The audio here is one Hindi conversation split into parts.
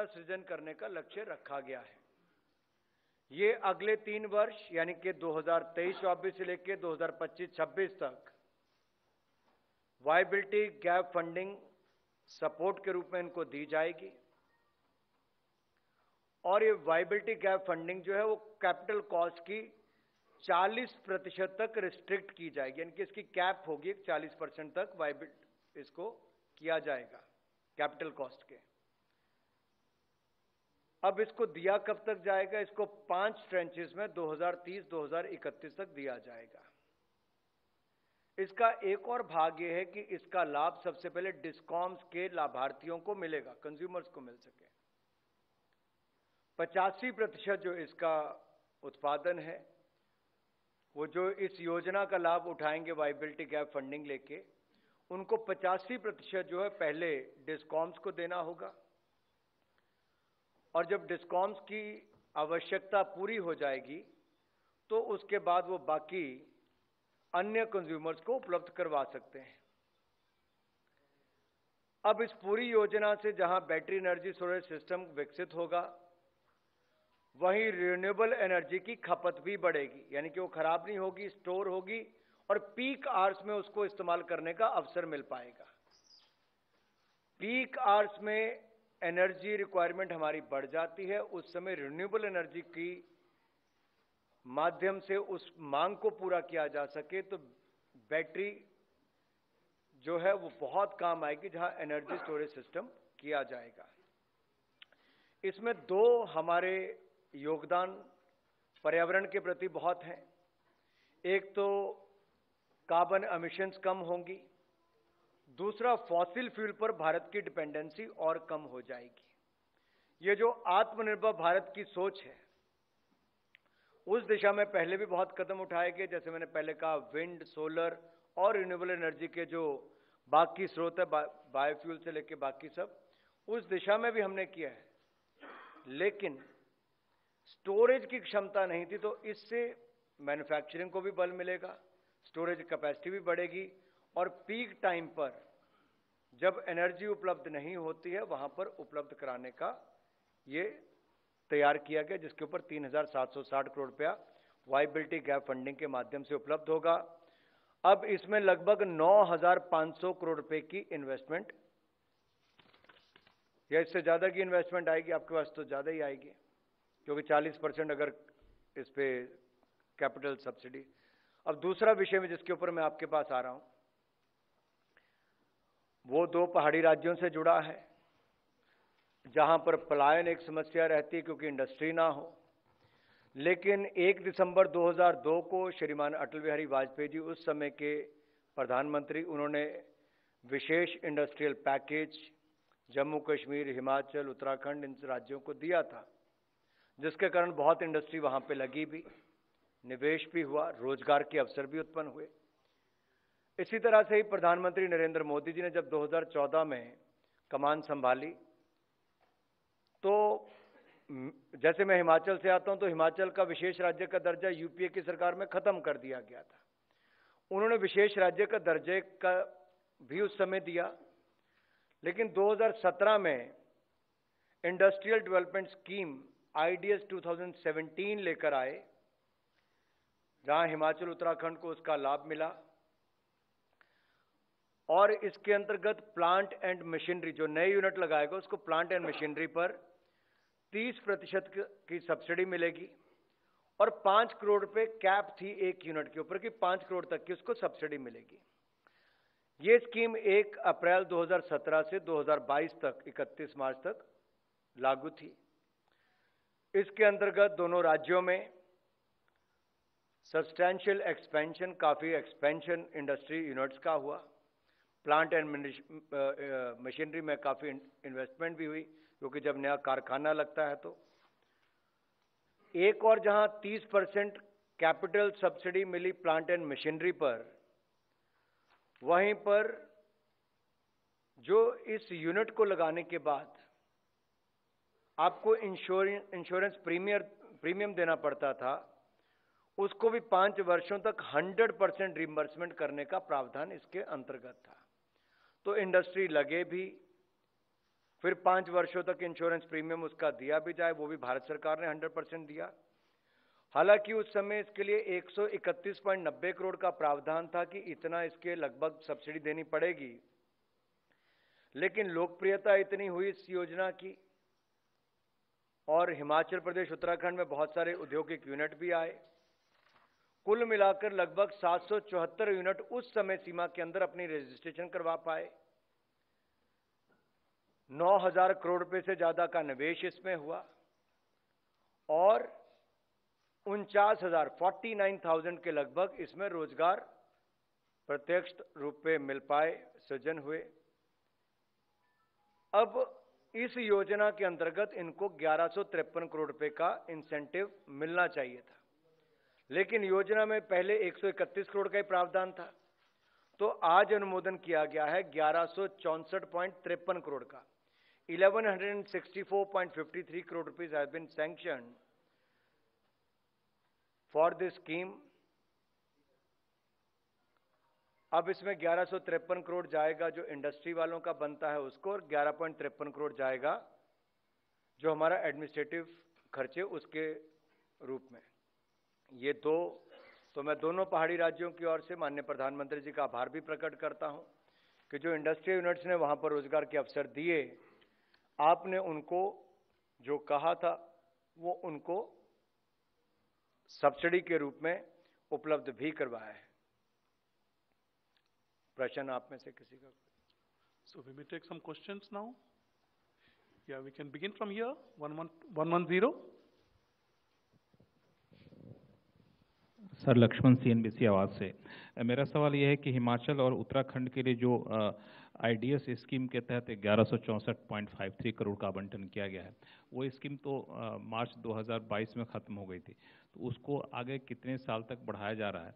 सृजन करने का लक्ष्य रखा गया है। ये अगले 3 वर्ष यानी कि 2023-24 से लेकर 2025-26 तक वायबिलिटी गैप फंडिंग सपोर्ट के रूप में इनको दी जाएगी। और ये वायबिलिटी गैप फंडिंग जो है वो कैपिटल कॉस्ट की 40% तक रिस्ट्रिक्ट की जाएगी, यानी कि इसकी कैप होगी 40% तक वायबिलिटी इसको किया जाएगा कैपिटल कॉस्ट के। अब इसको दिया कब तक जाएगा? इसको 5 ट्रेंचेस में 2030-2031 तक दिया जाएगा। इसका एक और भाग यह है कि इसका लाभ सबसे पहले डिस्कॉम्स के लाभार्थियों को मिलेगा, कंज्यूमर्स को मिल सके। 85% जो इसका उत्पादन है वो जो इस योजना का लाभ उठाएंगे वायबिलिटी गैप फंडिंग लेके, उनको 85% जो है पहले डिस्कॉम्स को देना होगा, और जब डिस्कॉम्स की आवश्यकता पूरी हो जाएगी तो उसके बाद वो बाकी अन्य कंज्यूमर्स को उपलब्ध करवा सकते हैं। अब इस पूरी योजना से जहां बैटरी एनर्जी स्टोरेज सिस्टम विकसित होगा, वहीं रिन्यूएबल एनर्जी की खपत भी बढ़ेगी, यानी कि वो खराब नहीं होगी, स्टोर होगी और पीक आवर्स में उसको इस्तेमाल करने का अवसर मिल पाएगा। पीक आवर्स में एनर्जी रिक्वायरमेंट हमारी बढ़ जाती है, उस समय रिन्यूएबल एनर्जी की माध्यम से उस मांग को पूरा किया जा सके तो बैटरी जो है वो बहुत काम आएगी जहां एनर्जी स्टोरेज सिस्टम किया जाएगा। इसमें 2 हमारे योगदान पर्यावरण के प्रति बहुत हैं। एक तो कार्बन एमिशंस कम होंगी, दूसरा फॉसिल फ्यूल पर भारत की डिपेंडेंसी और कम हो जाएगी। ये जो आत्मनिर्भर भारत की सोच है उस दिशा में पहले भी बहुत कदम उठाए गए, जैसे मैंने पहले कहा विंड, सोलर और रिन्यूएबल एनर्जी के जो बाकी स्रोत है, बायोफ्यूल से लेकर बाकी सब, उस दिशा में भी हमने किया है। लेकिन स्टोरेज की क्षमता नहीं थी, तो इससे मैन्युफैक्चरिंग को भी बल मिलेगा, स्टोरेज कैपेसिटी भी बढ़ेगी, और पीक टाइम पर जब एनर्जी उपलब्ध नहीं होती है वहां पर उपलब्ध कराने का ये तैयार किया गया, जिसके ऊपर 3,760 करोड़ रुपया वायबिलिटी गैप फंडिंग के माध्यम से उपलब्ध होगा। अब इसमें लगभग 9,500 करोड़ रुपए की इन्वेस्टमेंट या इससे ज्यादा की इन्वेस्टमेंट आएगी, आपके पास तो ज्यादा ही आएगी, क्योंकि 40% अगर इस पे कैपिटल सब्सिडी। अब दूसरा विषय में जिसके ऊपर मैं आपके पास आ रहा हूं वो 2 पहाड़ी राज्यों से जुड़ा है, जहां पर पलायन एक समस्या रहती है क्योंकि इंडस्ट्री ना हो। लेकिन 1 दिसंबर 2002 को श्रीमान अटल बिहारी वाजपेयी जी, उस समय के प्रधानमंत्री, उन्होंने विशेष इंडस्ट्रियल पैकेज जम्मू कश्मीर, हिमाचल, उत्तराखंड, इन राज्यों को दिया था, जिसके कारण बहुत इंडस्ट्री वहां पे लगी भी, निवेश भी हुआ, रोजगार के अवसर भी उत्पन्न हुए। इसी तरह से ही प्रधानमंत्री नरेंद्र मोदी जी ने जब 2014 में कमान संभाली, तो जैसे मैं हिमाचल से आता हूं, तो हिमाचल का विशेष राज्य का दर्जा यूपीए की सरकार में खत्म कर दिया गया था। उन्होंने विशेष राज्य का दर्जे का भी उस समय दिया, लेकिन 2017 में इंडस्ट्रियल डेवलपमेंट स्कीम आईडीएस 2017 लेकर आए, जहां हिमाचल, उत्तराखंड को उसका लाभ मिला, और इसके अंतर्गत प्लांट एंड मशीनरी, जो नए यूनिट लगाएगा उसको प्लांट एंड मशीनरी पर 30% की सब्सिडी मिलेगी, और 5 करोड़ रुपए कैप थी एक यूनिट के ऊपर कि 5 करोड़ तक की उसको सब्सिडी मिलेगी। ये स्कीम 1 अप्रैल 2017 से 2022 तक 31 मार्च तक लागू थी। इसके अंतर्गत दोनों राज्यों में सब्सटैंशियल एक्सपेंशन, काफी एक्सपेंशन इंडस्ट्री यूनिट्स का हुआ, प्लांट एंड मशीनरी में काफी इन्वेस्टमेंट भी हुई, क्योंकि जब नया कारखाना लगता है तो। एक और जहां 30% कैपिटल सब्सिडी मिली प्लांट एंड मशीनरी पर, वहीं पर जो इस यूनिट को लगाने के बाद आपको इंश्योरेंस प्रीमियम देना पड़ता था, उसको भी 5 वर्षों तक 100% रिइंबर्समेंट करने का प्रावधान इसके अंतर्गत था। तो इंडस्ट्री लगे भी, फिर 5 वर्षों तक इंश्योरेंस प्रीमियम उसका दिया भी जाए, वो भी भारत सरकार ने 100% दिया। हालांकि उस समय इसके लिए 131.90 करोड़ का प्रावधान था कि इतना इसके लगभग सब्सिडी देनी पड़ेगी, लेकिन लोकप्रियता इतनी हुई इस योजना की और हिमाचल प्रदेश उत्तराखंड में बहुत सारे औद्योगिक यूनिट भी आए। कुल मिलाकर लगभग 774 यूनिट उस समय सीमा के अंदर अपनी रजिस्ट्रेशन करवा पाए। 9,000 करोड़ रुपए से ज्यादा का निवेश इसमें हुआ और 49,000 के लगभग इसमें रोजगार प्रत्यक्ष रूप में मिल पाए, सृजन हुए। अब इस योजना के अंतर्गत इनको 1153 करोड़ रुपए का इंसेंटिव मिलना चाहिए था, लेकिन योजना में पहले 131 करोड़ का ही प्रावधान था, तो आज अनुमोदन किया गया है 1164.53 करोड़ का। 1164.53 crore rupees have been sanctioned for this scheme. अब इसमें 1153 करोड़ जाएगा जो इंडस्ट्री वालों का बनता है उसको, और 11.53 करोड़ जाएगा जो हमारा एडमिनिस्ट्रेटिव खर्चे उसके रूप में। ये दो, तो मैं दोनों पहाड़ी राज्यों की ओर से माननीय प्रधानमंत्री जी का आभार भी प्रकट करता हूं कि जो इंडस्ट्रियल यूनिट्स ने वहां पर रोजगार के अवसर दिए, आपने उनको जो कहा था वो उनको सब्सिडी के रूप में उपलब्ध भी करवाया है। प्रश्न आप में से किसी का? So we may take some questions now. Yeah, we can begin from here. 110. Sir, Laxman CNBC Awaaz से। मेरा सवाल यह है कि हिमाचल और उत्तराखंड के लिए जो IDS स्कीम के तहत 1164.53 करोड़ का आवंटन किया गया है, वो स्कीम तो मार्च 2022 में खत्म हो गई थी, तो उसको आगे कितने साल तक बढ़ाया जा रहा है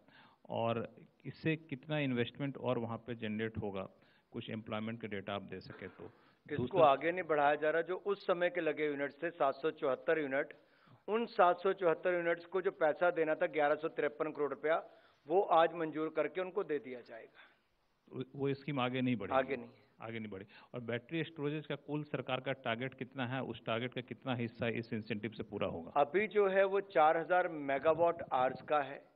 और इससे कितना इन्वेस्टमेंट और वहाँ पे जनरेट होगा? कुछ एम्प्लॉयमेंट के डेटा आप दे सके तो। इसको आगे नहीं बढ़ाया जा रहा। जो उस समय के लगे यूनिट थे 774 यूनिट, उन 774 यूनिट्स को जो पैसा देना था 1153 करोड़ रुपया, वो आज मंजूर करके उनको दे दिया जाएगा। वो स्कीम आगे नहीं बढ़ी? आगे नहीं बढ़ी। और बैटरी स्टोरेज का कुल सरकार का टारगेट कितना है? उस टारगेट का कितना हिस्सा इस इंसेंटिव से पूरा होगा? अभी जो है वो 4000 मेगावाट आवर्स का है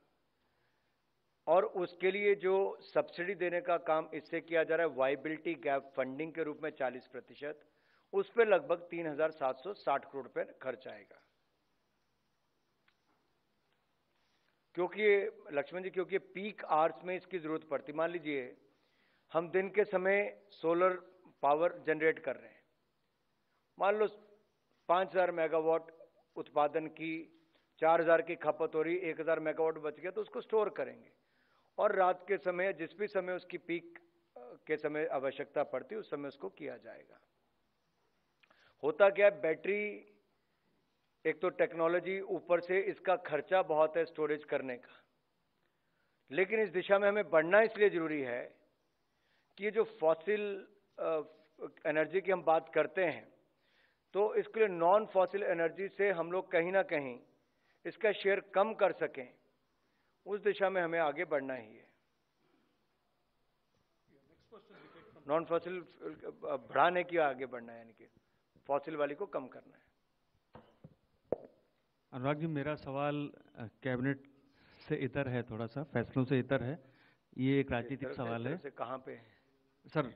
और उसके लिए जो सब्सिडी देने का काम इससे किया जा रहा है वाइबिलिटी गैप फंडिंग के रूप में 40%, उस पर लगभग 3760 करोड़ रुपए खर्च आएगा। क्योंकि लक्ष्मण जी, क्योंकि पीक आवर्स में इसकी जरूरत पड़ती। मान लीजिए हम दिन के समय सोलर पावर जनरेट कर रहे हैं, मान लो 5000 मेगावाट उत्पादन की, 4000 की खपत हो रही, 1000 मेगावाट बच गया तो उसको स्टोर करेंगे और रात के समय जिस भी समय उसकी पीक के समय आवश्यकता पड़ती है उस समय उसको किया जाएगा। होता क्या है, बैटरी एक तो टेक्नोलॉजी, ऊपर से इसका खर्चा बहुत है स्टोरेज करने का, लेकिन इस दिशा में हमें बढ़ना इसलिए जरूरी है कि ये जो फॉसिल एनर्जी की हम बात करते हैं, तो इसके लिए नॉन फॉसिल एनर्जी से हम लोग कहीं ना कहीं इसका शेयर कम कर सकें, उस दिशा में हमें आगे बढ़ना ही है। नॉन फॉसिल बढ़ाने की आगे बढ़ना है, यानी कि फॉसिल वाली को कम करना है। अनुराग जी, मेरा सवाल कैबिनेट से इतर है, थोड़ा सा फैसलों से इतर है। ये एक राजनीतिक सवाल है। कहाँ पे सर?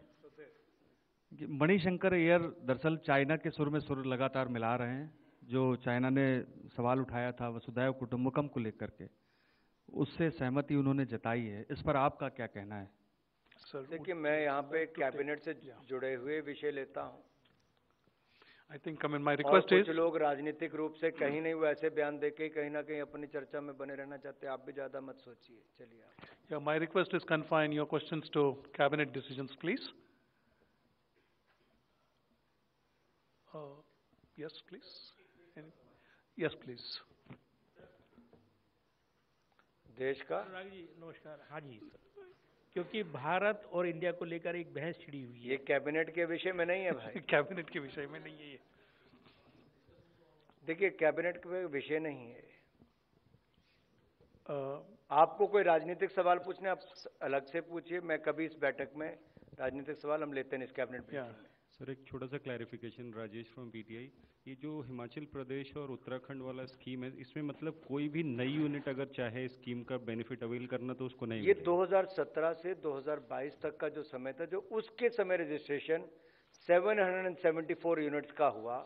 मणिशंकर एयर दरअसल चाइना के सुर में सुर लगातार मिला रहे हैं। जो चाइना ने सवाल उठाया था वसुधैव कुटुंबकम को लेकर के, उससे सहमति उन्होंने जताई है। इस पर आपका क्या कहना है? Sir, देखिए, मैं यहाँ पे कैबिनेट से जुड़े हुए विषय लेता हूँ। I think, I mean, my request is, कुछ लोग राजनीतिक रूप से कहीं नहीं, वो ऐसे बयान देके कहीं ना कहीं अपनी चर्चा में बने रहना चाहते हैं। आप भी ज्यादा मत सोचिए। चलिए आप। yeah, my request is confine your questions to cabinet decisions, please. Yes, please. Yes, please. देश का अनुराग जी नमस्कार। हाँ जी सर, क्योंकि भारत और इंडिया को लेकर एक बहस छिड़ी हुई है। ये कैबिनेट के विषय में नहीं है भाई। कैबिनेट के विषय में नहीं है ये। देखिए, कैबिनेट के विषय नहीं है। आपको कोई राजनीतिक सवाल पूछने, आप अलग से पूछिए। मैं कभी इस बैठक में राजनीतिक सवाल हम लेते नहीं इस कैबिनेट में। सर एक छोटा सा क्लैरिफिकेशन, राजेश फ्रॉम पीटीआई। ये जो हिमाचल प्रदेश और उत्तराखंड वाला स्कीम है, इसमें मतलब कोई भी नई यूनिट अगर चाहे स्कीम का बेनिफिट अवेल करना तो उसको नहीं ये मिलेगा? 2017 से 2022 तक का जो समय था, जो उसके समय रजिस्ट्रेशन 774 यूनिट्स का हुआ,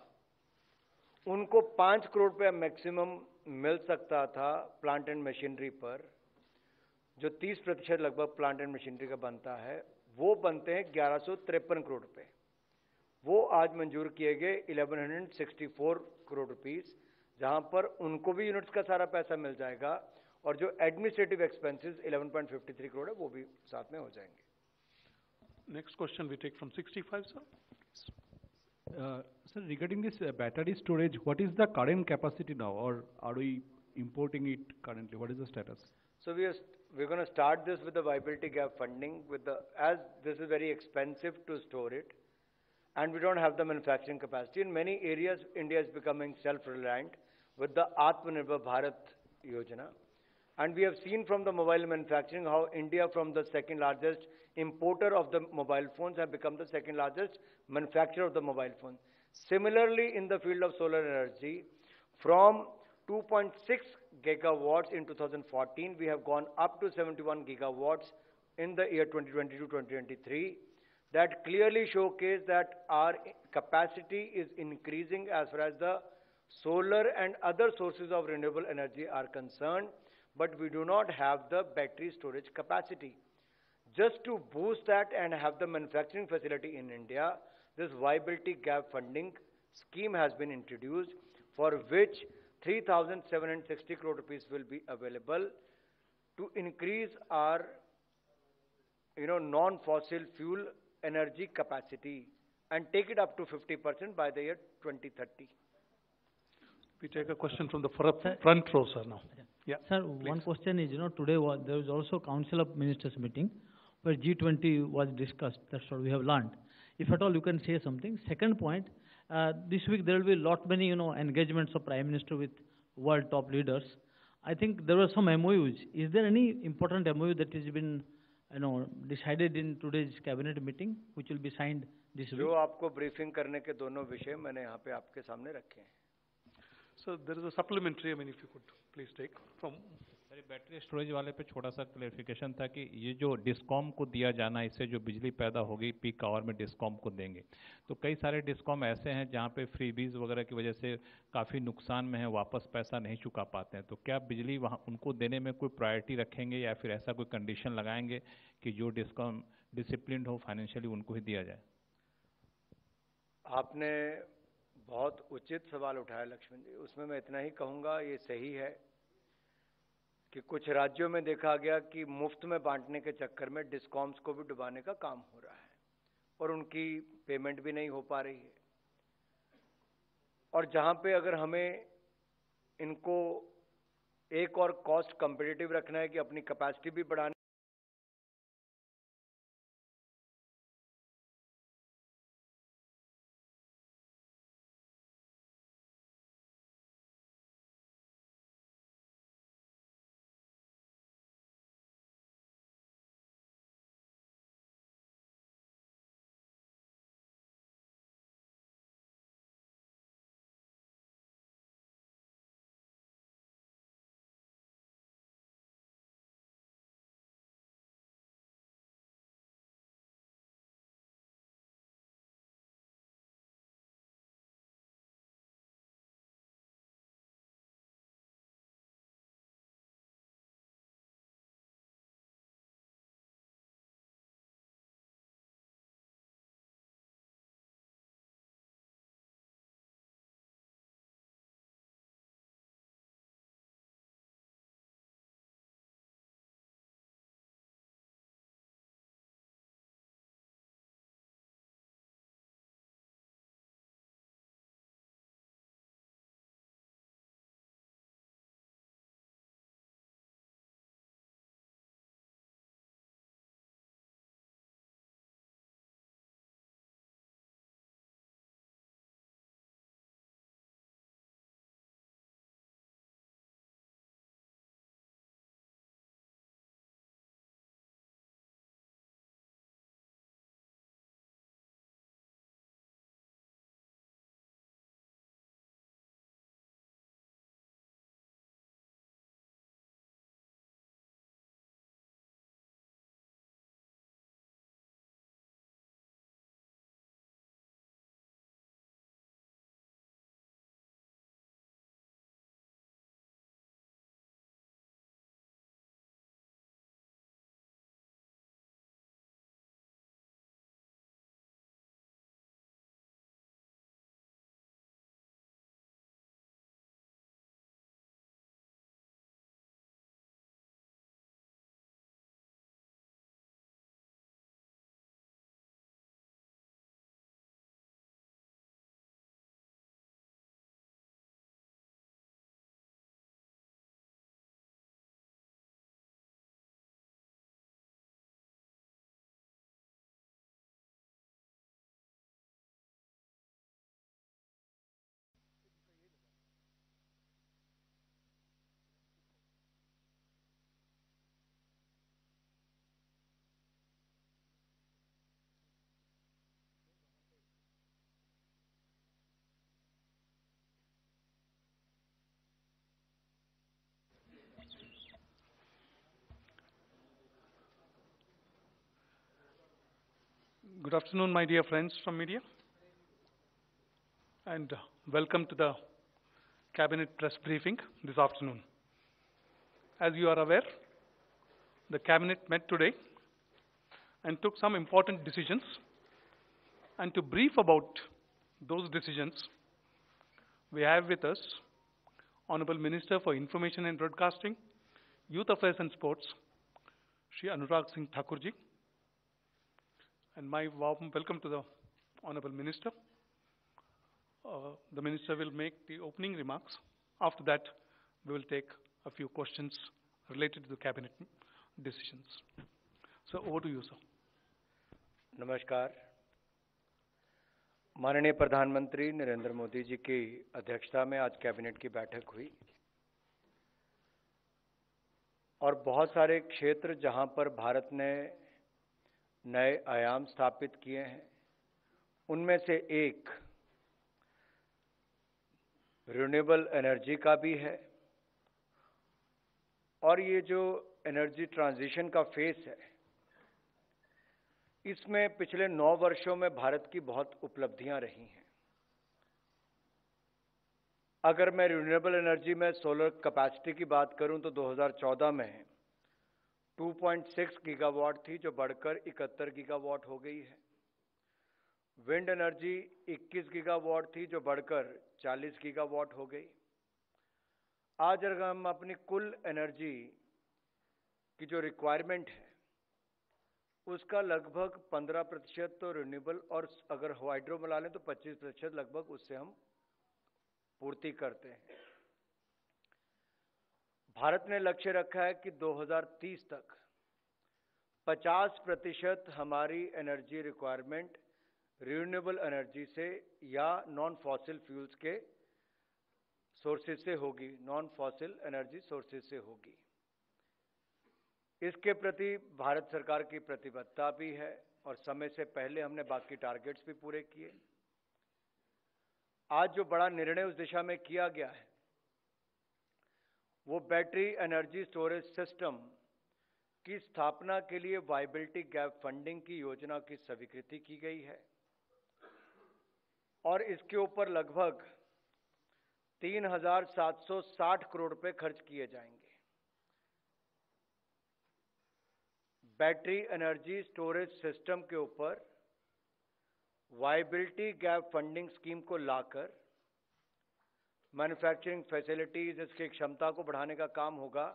उनको 5 करोड़ रुपया मैक्सिमम मिल सकता था प्लांट एंड मशीनरी पर। जो 30% लगभग प्लांट एंड मशीनरी का बनता है, वो बनते हैं 1153 करोड़ रुपए। वो आज मंजूर किए गए 1164 करोड़ रुपीस, जहां पर उनको भी यूनिट्स का सारा पैसा मिल जाएगा, और जो एडमिनिस्ट्रेटिव एक्सपेंसेस 11.53 करोड़ है, वो भी साथ में हो जाएंगे। Next question we take from 65, sir. Sir, regarding this battery storage, what is the current capacity now, or are we importing it currently? What is the status? So we're going to start this with the viability gap funding, as this is very expensive to store it, and we don't have the manufacturing capacity. In many areas, India is becoming self-reliant with the Atmanirbhar Bharat Yojana. And we have seen from the mobile manufacturing how India, from the second largest importer of the mobile phones, have become the second largest manufacturer of the mobile phone. Similarly, in the field of solar energy, from 2.6 gigawatts in 2014, we have gone up to 71 gigawatts in the year 2022-2023. That clearly showcase that our capacity is increasing as far as the solar and other sources of renewable energy are concerned, but we do not have the battery storage capacity. Just to boost that and have the manufacturing facility in India, this viability gap funding scheme has been introduced, for which 3,760 crore rupees will be available to increase our non-fossil fuel energy capacity and take it up to 50% by the year 2030. We take a question from the front row, sir, now. Yeah. Sir, please. one question is, today there was also Council of Ministers meeting where G20 was discussed. That's what we have learned. If at all you can say something. Second point, this week there will be many engagements of Prime Minister with world top leaders. I think there were some MOUs. Is there any important MOU that has been decided in today's cabinet meeting, which will be signed this week? जो आपको ब्रीफिंग करने के दोनों विषय मैंने यहाँ पे आपके सामने रखे हैं. So there is a supplementary, if you could please take from. Sir, battery storage वाले पे छोटा सा क्लेरिफिकेशन था कि ये जो डिस्कॉम को दिया जाना, इससे जो बिजली पैदा होगी पीक आवर में डिस्कॉम को देंगे, तो कई सारे डिस्कॉम ऐसे हैं जहाँ पे फ्रीबीज वगैरह की वजह से काफ़ी नुकसान में है, वापस पैसा नहीं चुका पाते हैं, तो क्या बिजली वहाँ उनको देने में कोई प्रायोरिटी रखेंगे या फिर ऐसा कोई कंडीशन लगाएंगे कि जो डिस्कॉम डिसिप्लिन हो फाइनेंशियली उनको ही दिया जाए? आपने बहुत उचित सवाल उठाया लक्ष्मण जी. उसमें मैं इतना ही कहूँगा, ये सही है कि कुछ राज्यों में देखा गया कि मुफ्त में बांटने के चक्कर में डिस्कॉम्स को भी डुबाने का काम हो रहा है और उनकी पेमेंट भी नहीं हो पा रही है. और जहां पे अगर हमें इनको एक और कॉस्ट कम्पिटिटिव रखना है कि अपनी कैपेसिटी भी बढ़ाने Good afternoon, my dear friends from media, and welcome to the Cabinet press briefing this afternoon. As you are aware, the Cabinet met today and took some important decisions, and to brief about those decisions, we have with us Honorable Minister for Information and Broadcasting, Youth Affairs and Sports, Shri Anurag Singh Thakurji. And my warm welcome to the Honorable Minister. The Minister will make the opening remarks. After that, we will take a few questions related to the Cabinet decisions. So over to you, sir. नमस्कार। माननीय प्रधानमंत्री नरेंद्र मोदी जी की अध्यक्षता में आज कैबिनेट की बैठक हुई और बहुत सारे क्षेत्र जहां पर भारत ने नए आयाम स्थापित किए हैं, उनमें से एक रिन्यूएबल एनर्जी का भी है। और ये जो एनर्जी ट्रांजिशन का फेस है, इसमें पिछले 9 वर्षों में भारत की बहुत उपलब्धियां रही हैं। अगर मैं रिन्यूएबल एनर्जी में सोलर कैपेसिटी की बात करूं तो 2014 में 2.6 गीगावाट थी, जो बढ़कर 71 गीगावाट हो गई है। विंड एनर्जी 21 गीगावाट थी, जो बढ़कर 40 गीगावाट हो गई। आज अगर हम अपनी कुल एनर्जी की जो रिक्वायरमेंट है, उसका लगभग 15% तो रिन्यूएबल, और अगर हाइड्रो मिला लें तो 25% लगभग उससे हम पूर्ति करते हैं। भारत ने लक्ष्य रखा है कि 2030 तक 50% हमारी एनर्जी रिक्वायरमेंट रिन्यूएबल एनर्जी से या नॉन फॉसिल फ्यूल्स के सोर्सेज से होगी, नॉन फॉसिल एनर्जी सोर्सेज से होगी। इसके प्रति भारत सरकार की प्रतिबद्धता भी है और समय से पहले हमने बाकी टारगेट्स भी पूरे किए। आज जो बड़ा निर्णय उस दिशा में किया गया है, वो बैटरी एनर्जी स्टोरेज सिस्टम की स्थापना के लिए वायबिलिटी गैप फंडिंग की योजना की स्वीकृति की गई है और इसके ऊपर लगभग 3,760 करोड़ रुपए खर्च किए जाएंगे। बैटरी एनर्जी स्टोरेज सिस्टम के ऊपर वायबिलिटी गैप फंडिंग स्कीम को लाकर मैन्युफैक्चरिंग फैसिलिटीज, इसकी क्षमता को बढ़ाने का काम होगा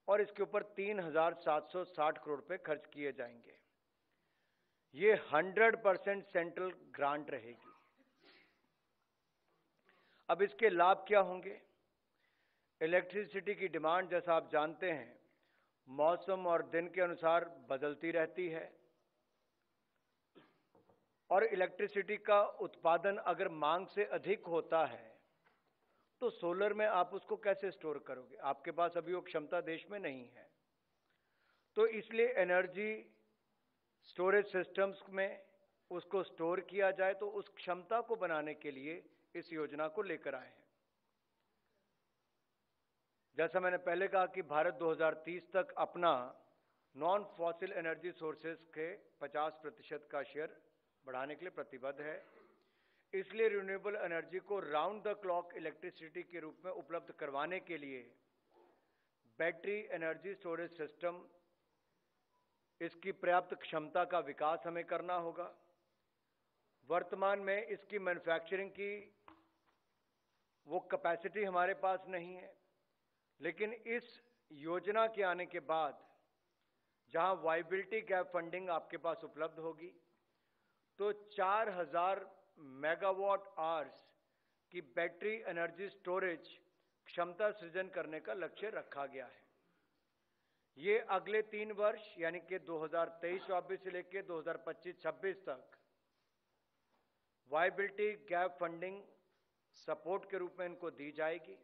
और इसके ऊपर 3,760 करोड़ रुपए खर्च किए जाएंगे। ये 100% सेंट्रल ग्रांट रहेगी। अब इसके लाभ क्या होंगे? इलेक्ट्रिसिटी की डिमांड, जैसा आप जानते हैं, मौसम और दिन के अनुसार बदलती रहती है और इलेक्ट्रिसिटी का उत्पादन अगर मांग से अधिक होता है तो सोलर में आप उसको कैसे स्टोर करोगे? आपके पास अभी वो क्षमता देश में नहीं है। तो इसलिए एनर्जी स्टोरेज सिस्टम्स में उसको स्टोर किया जाए, तो उस क्षमता को बनाने के लिए इस योजना को लेकर आए हैं। जैसा मैंने पहले कहा कि भारत 2030 तक अपना नॉन फॉसिल एनर्जी सोर्सेज के 50% का शेयर बढ़ाने के लिए प्रतिबद्ध है। इसलिए रिन्यूएबल एनर्जी को राउंड द क्लॉक इलेक्ट्रिसिटी के रूप में उपलब्ध करवाने के लिए बैटरी एनर्जी स्टोरेज सिस्टम, इसकी पर्याप्त क्षमता का विकास हमें करना होगा। वर्तमान में इसकी मैन्युफैक्चरिंग की वो कैपेसिटी हमारे पास नहीं है, लेकिन इस योजना के आने के बाद जहां वायबिलिटी गैप फंडिंग आपके पास उपलब्ध होगी, तो 4,000 मेगावाट आवर्स की बैटरी एनर्जी स्टोरेज क्षमता सृजन करने का लक्ष्य रखा गया है। ये अगले 3 वर्ष यानी कि 2023-24 से लेकर 2025-26 तक वायबिलिटी गैप फंडिंग सपोर्ट के रूप में इनको दी जाएगी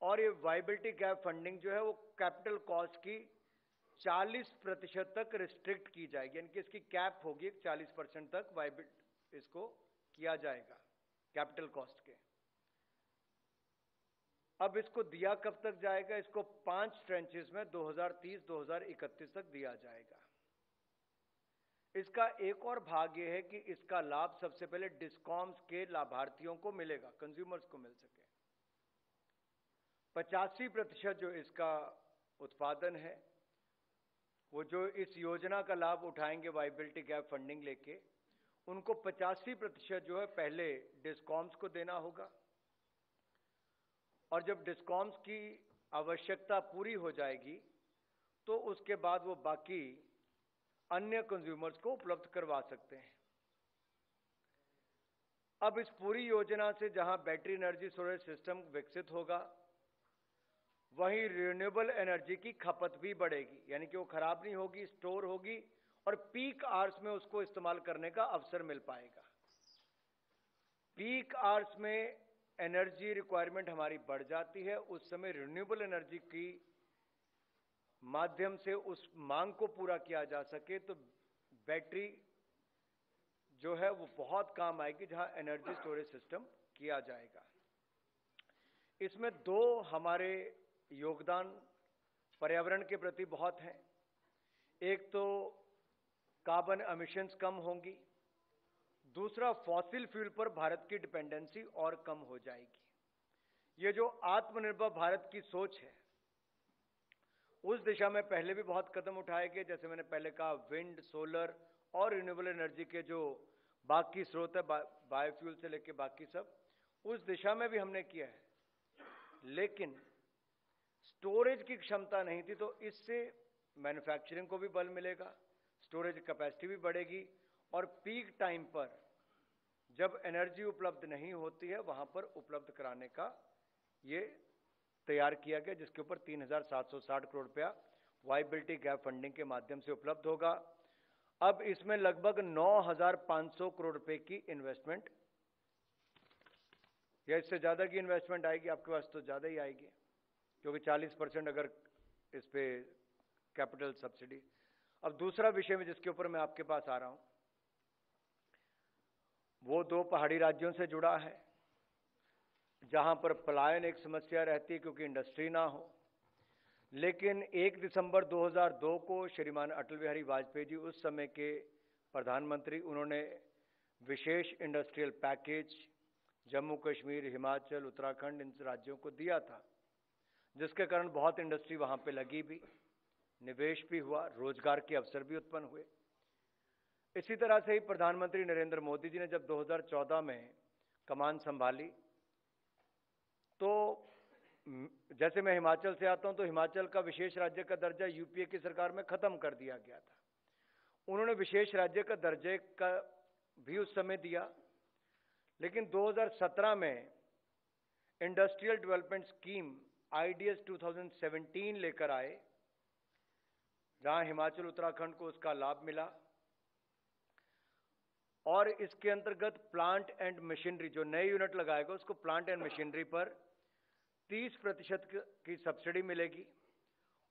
और ये वायबिलिटी गैप फंडिंग जो है वो कैपिटल कॉस्ट की 40% तक रिस्ट्रिक्ट की जाएगी, यानी कि इसकी कैप होगी 40% तक वायबिलिटी इसको किया जाएगा कैपिटल कॉस्ट के। अब इसको दिया कब तक जाएगा? इसको 5 ट्रेंचेस में 2030-2031 तक दिया जाएगा। इसका एक और भाग यह है कि इसका लाभ सबसे पहले डिस्कॉम्स के लाभार्थियों को मिलेगा, कंज्यूमर्स को मिल सके। 85% जो इसका उत्पादन है, वो जो इस योजना का लाभ उठाएंगे वाइबिलिटी गैप फंडिंग लेके, उनको 85% जो है पहले डिस्कॉम्स को देना होगा, और जब डिस्कॉम्स की आवश्यकता पूरी हो जाएगी तो उसके बाद वो बाकी अन्य कंज्यूमर्स को उपलब्ध करवा सकते हैं। अब इस पूरी योजना से जहां बैटरी एनर्जी स्टोरेज सिस्टम विकसित होगा, वहीं रिन्यूएबल एनर्जी की खपत भी बढ़ेगी, यानी कि वो खराब नहीं होगी, स्टोर होगी और पीक आवर्स में उसको इस्तेमाल करने का अवसर मिल पाएगा। पीक आवर्स में एनर्जी रिक्वायरमेंट हमारी बढ़ जाती है, उस समय रिन्यूएबल एनर्जी की माध्यम से उस मांग को पूरा किया जा सके तो बैटरी जो है वो बहुत काम आएगी, जहां एनर्जी स्टोरेज सिस्टम किया जाएगा। इसमें दो हमारे योगदान पर्यावरण के प्रति बहुत हैं। एक तो कार्बन एमिशंस कम होंगी, दूसरा फॉसिल फ्यूल पर भारत की डिपेंडेंसी और कम हो जाएगी। ये जो आत्मनिर्भर भारत की सोच है, उस दिशा में पहले भी बहुत कदम उठाए गए। जैसे मैंने पहले कहा, विंड, सोलर और रिन्यूएबल एनर्जी के जो बाकी स्रोत है, बायोफ्यूल से लेके बाकी सब, उस दिशा में भी हमने किया है। लेकिन स्टोरेज की क्षमता नहीं थी, तो इससे मैन्युफैक्चरिंग को भी बल मिलेगा, स्टोरेज कैपेसिटी भी बढ़ेगी, और पीक टाइम पर जब एनर्जी उपलब्ध नहीं होती है, वहां पर उपलब्ध कराने का ये तैयार किया गया, जिसके ऊपर 3,760 करोड़ रुपया वाइबिलिटी गैप फंडिंग के माध्यम से उपलब्ध होगा। अब इसमें लगभग 9,500 करोड़ रुपए की इन्वेस्टमेंट, या इससे ज्यादा की इन्वेस्टमेंट आएगी, आपके पास तो ज्यादा ही आएगी, क्योंकि 40% अगर इस पे कैपिटल सब्सिडी। अब दूसरा विषय में जिसके ऊपर मैं आपके पास आ रहा हूं, वो दो पहाड़ी राज्यों से जुड़ा है, जहां पर पलायन एक समस्या रहती है क्योंकि इंडस्ट्री ना हो। लेकिन 1 दिसंबर 2002 को श्रीमान अटल बिहारी वाजपेयी जी, उस समय के प्रधानमंत्री, उन्होंने विशेष इंडस्ट्रियल पैकेज जम्मू कश्मीर, हिमाचल, उत्तराखंड, इन राज्यों को दिया था, जिसके कारण बहुत इंडस्ट्री वहां पे लगी भी, निवेश भी हुआ, रोजगार के अवसर भी उत्पन्न हुए। इसी तरह से ही प्रधानमंत्री नरेंद्र मोदी जी ने जब 2014 में कमान संभाली, तो जैसे मैं हिमाचल से आता हूं, तो हिमाचल का विशेष राज्य का दर्जा यूपीए की सरकार में खत्म कर दिया गया था। उन्होंने विशेष राज्य का दर्जे का भी उस समय दिया, लेकिन 2017 में इंडस्ट्रियल डेवलपमेंट स्कीम आईडीएस 2017 लेकर आए, जहां हिमाचल, उत्तराखंड को उसका लाभ मिला, और इसके अंतर्गत प्लांट एंड मशीनरी, जो नए यूनिट लगाएगा उसको प्लांट एंड मशीनरी पर 30% की सब्सिडी मिलेगी,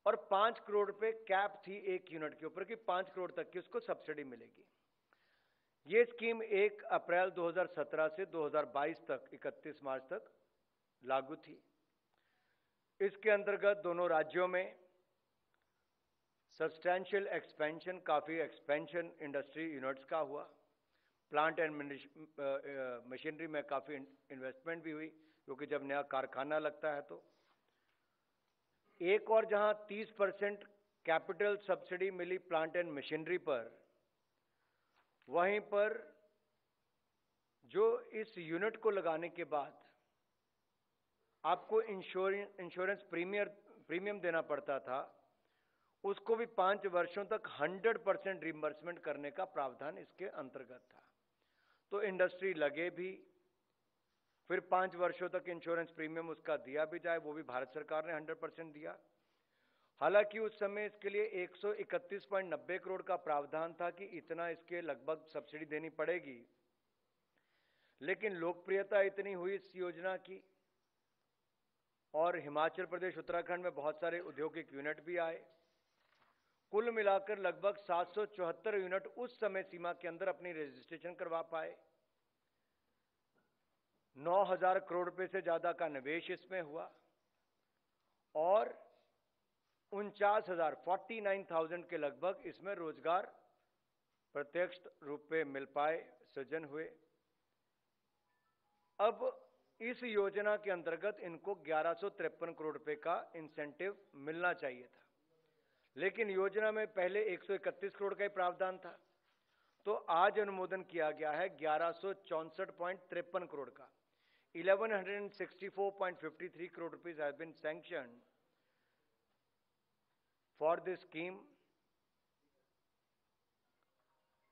और 5 करोड़ रुपए कैप थी एक यूनिट के ऊपर कि 5 करोड़ तक की उसको सब्सिडी मिलेगी। ये स्कीम 1 अप्रैल 2017 से 2022 तक, 31 मार्च तक लागू थी। इसके अंतर्गत दोनों राज्यों में सब्सटैंशियल एक्सपेंशन, काफी एक्सपेंशन इंडस्ट्री यूनिट्स का हुआ, प्लांट एंड मशीनरी में काफी इन्वेस्टमेंट भी हुई, क्योंकि जब नया कारखाना लगता है तो। एक और जहां 30% कैपिटल सब्सिडी मिली प्लांट एंड मशीनरी पर, वहीं पर जो इस यूनिट को लगाने के बाद आपको इंश्योरेंस प्रीमियम देना पड़ता था, उसको भी 5 वर्षों तक 100% रिइंबर्समेंट करने का प्रावधान इसके अंतर्गत था। तो इंडस्ट्री लगे भी, फिर 5 वर्षों तक इंश्योरेंस प्रीमियम उसका दिया भी जाए, वो भी भारत सरकार ने 100% दिया। हालांकि उस समय इसके लिए 131.90 करोड़ का प्रावधान था कि इतना इसके लगभग सब्सिडी देनी पड़ेगी, लेकिन लोकप्रियता इतनी हुई इस योजना की, और हिमाचल प्रदेश, उत्तराखंड में बहुत सारे औद्योगिक यूनिट भी आए। कुल मिलाकर लगभग 774 यूनिट उस समय सीमा के अंदर अपनी रजिस्ट्रेशन करवा पाए। 9,000 करोड़ रुपए से ज्यादा का निवेश इसमें हुआ, और 49,000 49,000 के लगभग इसमें रोजगार प्रत्यक्ष रूप में मिल पाए, सृजन हुए। अब इस योजना के अंतर्गत इनको 1153 करोड़ रुपए का इंसेंटिव मिलना चाहिए था, लेकिन योजना में पहले 131 करोड़ का ही प्रावधान था, तो आज अनुमोदन किया गया है 1164.53 करोड़ का। 1164.53 crore rupees has been sanctioned for this scheme.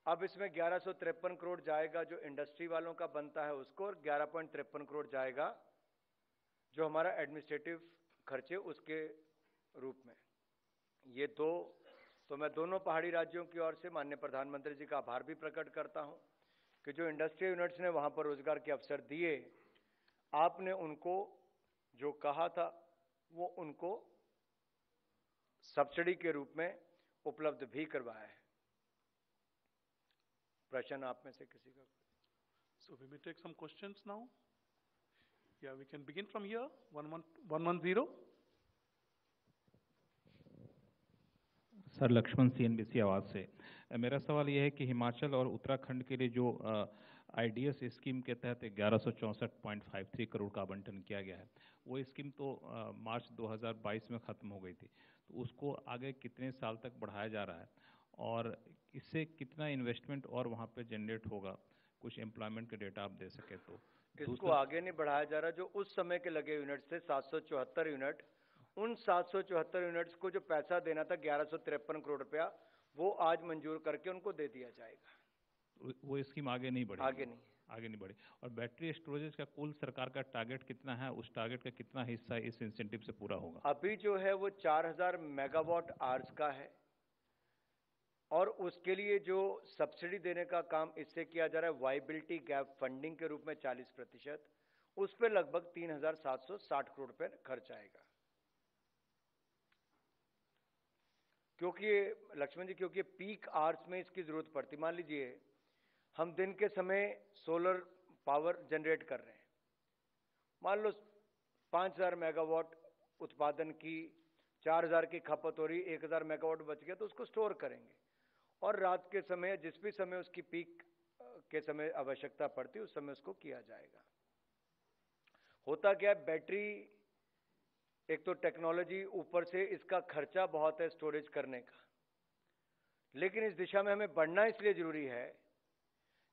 अब इसमें 1153 करोड़ जाएगा जो इंडस्ट्री वालों का बनता है उसको, और 11.53 करोड़ जाएगा जो हमारा एडमिनिस्ट्रेटिव खर्चे उसके रूप में। ये दो, तो मैं दोनों पहाड़ी राज्यों की ओर से माननीय प्रधानमंत्री जी का आभार भी प्रकट करता हूं कि जो इंडस्ट्रियल यूनिट्स ने वहां पर रोजगार के अवसर दिए, आपने उनको जो कहा था वो उनको सब्सिडी के रूप में उपलब्ध भी करवाया है। प्रश्न आप में से किसी का? So we may take some questions now. Yeah, we can begin from here. 110. Sir, Laxman CNBC Awaaz से। मेरा सवाल यह है कि हिमाचल और उत्तराखंड के लिए जो IDS स्कीम के तहत 1164.53 करोड़ का आवंटन किया गया है, वो स्कीम तो मार्च 2022 में ख़त्म हो गई थी, तो उसको आगे कितने साल तक बढ़ाया जा रहा है और इससे कितना इन्वेस्टमेंट और वहाँ पे जनरेट होगा? कुछ एम्प्लॉयमेंट के डेटा आप दे सके तो। इसको आगे नहीं बढ़ाया जा रहा। जो उस समय के लगे यूनिट थे 774 यूनिट, उन 774 यूनिट्स को जो पैसा देना था 1153 करोड़ रुपया, वो आज मंजूर करके उनको दे दिया जाएगा। वो स्कीम आगे नहीं बढ़ी? आगे नहीं बढ़ी। और बैटरी स्टोरेज का कुल सरकार का टारगेट कितना है? उस टारगेट का कितना हिस्सा इस इंसेंटिव से पूरा होगा? अभी जो है वो 4000 मेगावाट आवर्स का है, और उसके लिए जो सब्सिडी देने का काम इससे किया जा रहा है वाइबिलिटी गैप फंडिंग के रूप में 40%, उस पर लगभग 3760 करोड़ रुपए खर्च आएगा। क्योंकि लक्ष्मण जी, क्योंकि पीक आवर्स में इसकी जरूरत पड़ती। मान लीजिए हम दिन के समय सोलर पावर जनरेट कर रहे हैं, मान लो 5000 मेगावाट उत्पादन की, 4000 की खपत हो रही, 1000 मेगावाट बच गया तो उसको स्टोर करेंगे, और रात के समय जिस भी समय उसकी पीक के समय आवश्यकता पड़ती है उस समय उसको किया जाएगा। होता क्या है, बैटरी एक तो टेक्नोलॉजी, ऊपर से इसका खर्चा बहुत है स्टोरेज करने का, लेकिन इस दिशा में हमें बढ़ना इसलिए जरूरी है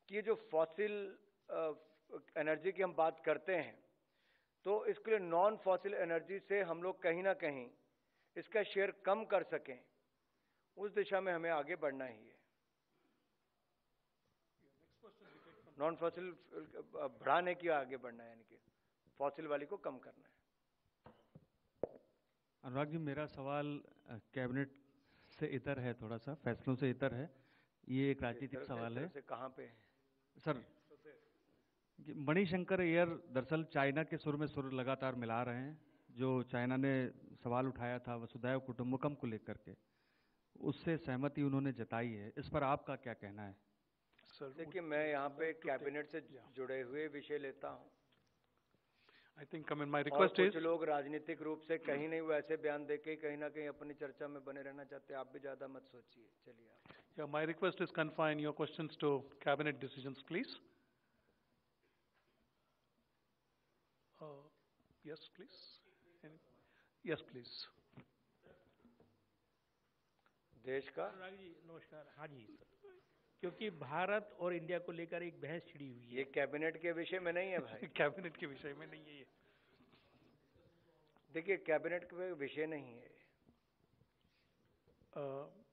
कि ये जो फॉसिल एनर्जी की हम बात करते हैं, तो इसके लिए नॉन फॉसिल एनर्जी से हम लोग कहीं ना कहीं इसका शेयर कम कर सकें, उस दिशा में हमें आगे बढ़ना ही है। नॉन फॉसिल बढ़ाने की आगे बढ़ना है, यानी कि फॉसिल वाली को कम करना है। अनुराग जी, मेरा सवाल कैबिनेट से इतर है, थोड़ा सा फैसलों से इतर है। ये एक राजनीतिक सवाल है। कहाँ पे सर? मणिशंकर एयर दरअसल चाइना के सुर में सुर लगातार मिला रहे हैं। जो चाइना ने सवाल उठाया था वसुधैव कुटुंबकम को लेकर के, उससे सहमति उन्होंने जताई है। इस पर आपका क्या कहना है? सर, देखिए, मैं यहाँ पे कैबिनेट से जुड़े हुए विषय लेता हूँ। I think, I mean, my request is, कुछ लोग राजनीतिक रूप से कहीं नहीं वैसे बयान देके कहीं ना कहीं अपनी चर्चा में बने रहना चाहते हैं। आप भी ज्यादा मत सोचिए। चलिए आप। yeah, my request is confine your questions to cabinet decisions, please. Yes, please. Yes, please. देश का अनुराग जी नमस्कार। हाँ जी सर, क्योंकि भारत और इंडिया को लेकर एक बहस छिड़ी हुई है। ये कैबिनेट के विषय में नहीं है भाई। कैबिनेट के विषय में नहीं है ये। देखिए, कैबिनेट के विषय नहीं है।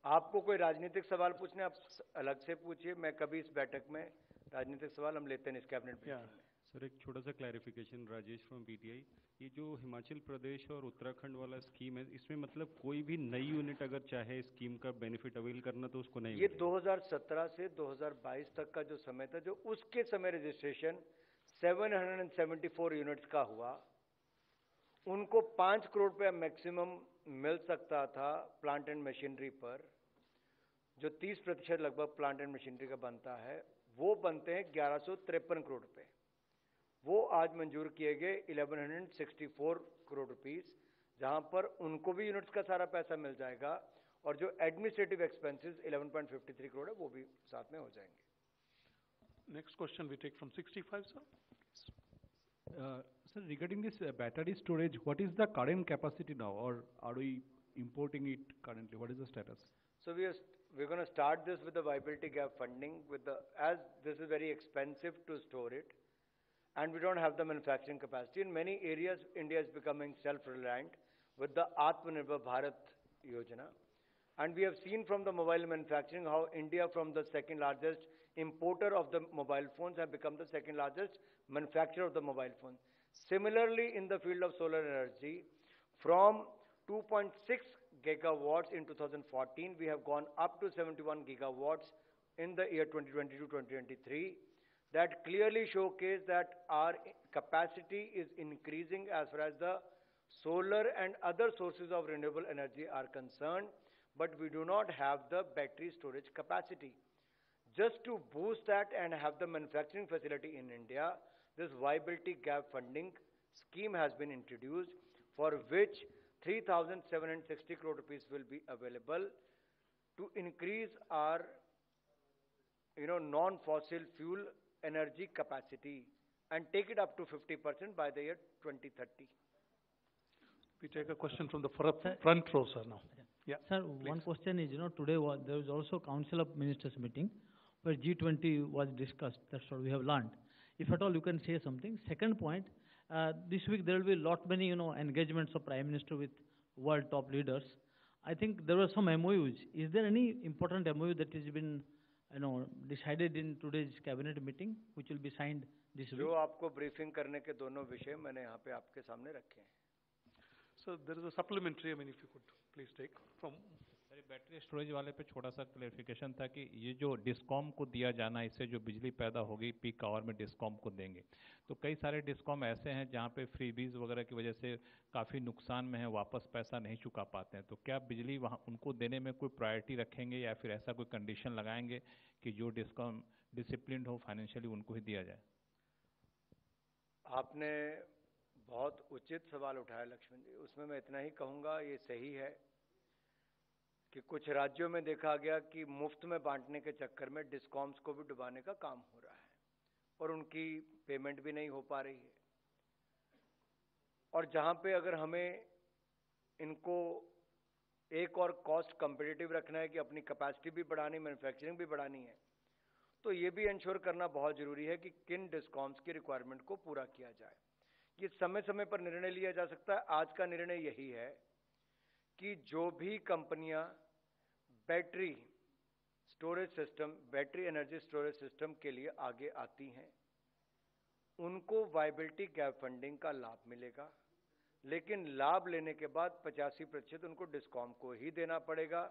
आपको कोई राजनीतिक सवाल पूछने, आप अलग से पूछिए। मैं कभी इस बैठक में राजनीतिक सवाल हम लेते नहीं इस कैबिनेट में। सर, एक छोटा सा क्लैरिफिकेशन, राजेश फ्रॉम पीटीआई। ये जो हिमाचल प्रदेश और उत्तराखंड वाला स्कीम है, इसमें मतलब कोई भी नई यूनिट अगर चाहे स्कीम का बेनिफिट अवेल करना तो उसको नहीं ये मिलेगा? 2017 से 2022 तक का जो समय था, जो उसके समय रजिस्ट्रेशन 774 यूनिट्स का हुआ, उनको 5 करोड़ रुपया मैक्सिमम मिल सकता था प्लांट एंड मशीनरी पर। जो 30% लगभग प्लांट एंड मशीनरी का बनता है, वो बनते हैं 1153 करोड़ रुपए। वो आज मंजूर किए गए 1164 करोड़ रुपीस, जहां पर उनको भी यूनिट्स का सारा पैसा मिल जाएगा और जो एडमिनिस्ट्रेटिव एक्सपेंसेस 11.53 करोड़ है वो भी साथ में हो जाएंगे। Next question we take from 65, sir. Sir, regarding this battery storage, what is the current capacity now, or are we importing it currently? What is the status? So we're going to start this with the viability gap funding as this is very expensive to store it, and we don't have the manufacturing capacity. In many areas, India is becoming self-reliant with the Atmanirbhar Bharat Yojana. And we have seen from the mobile manufacturing how India, from the second largest importer of the mobile phones, have become the second largest manufacturer of the mobile phones. Similarly, in the field of solar energy, from 2.6 gigawatts in 2014, we have gone up to 71 gigawatts in the year 2022-2023. That clearly showcase that our capacity is increasing as far as the solar and other sources of renewable energy are concerned, but we do not have the battery storage capacity. Just to boost that and have the manufacturing facility in India, this viability gap funding scheme has been introduced, for which 3,760 crore rupees will be available to increase our non-fossil fuel energy capacity and take it up to 50% by the year 2030. We take a question from the front row, sir, now. Yeah, sir, please. one question is, today there was also Council of Ministers meeting where G20 was discussed. That's what we have learned. If at all you can say something. Second point, this week there will be many engagements of Prime Minister with world top leaders. I think there were some MOUs. Is there any important MOU that has been decided in today's cabinet meeting which will be signed this week? जो आपको ब्रीफिंग करने के दोनों विषय मैंने यहाँ पे आपके सामने रखे हैं. So there is a supplementary, if you could please take from. Sir, battery storage वाले पे छोटा सा क्लेरिफिकेशन था कि ये जो डिस्कॉम को दिया जाना, इससे जो बिजली पैदा होगी पीक आवर में डिस्कॉम को देंगे, तो कई सारे डिस्कॉम ऐसे हैं जहाँ पे फ्रीबीज वगैरह की वजह से काफ़ी नुकसान में है, वापस पैसा नहीं चुका पाते हैं, तो क्या बिजली वहाँ उनको देने में कोई प्रायोरिटी रखेंगे या फिर ऐसा कोई कंडीशन लगाएंगे कि जो डिस्कॉम डिसिप्लिन हो फाइनेंशियली उनको ही दिया जाए? आपने बहुत उचित सवाल उठाया लक्ष्मण जी. उसमें मैं इतना ही कहूँगा, ये सही है कि कुछ राज्यों में देखा गया कि मुफ्त में बांटने के चक्कर में डिस्कॉम्स को भी डुबाने का काम हो रहा है और उनकी पेमेंट भी नहीं हो पा रही है. और जहाँ पे अगर हमें इनको एक और कॉस्ट कम्पिटिटिव रखना है कि अपनी कैपेसिटी भी बढ़ानी, मैन्युफैक्चरिंग भी बढ़ानी है, तो ये भी इंश्योर करना बहुत जरूरी है कि किन डिस्कॉम्स की रिक्वायरमेंट को पूरा किया जाए. ये समय समय पर निर्णय लिया जा सकता है. आज का निर्णय यही है कि जो भी कंपनियां battery storage system, battery energy storage system के लिए आगे आती हैं, उनको वायबिलिटी गैप फंडिंग का लाभ मिलेगा, लेकिन लाभ लेने के बाद 85% उनको डिस्कॉम को ही देना पड़ेगा.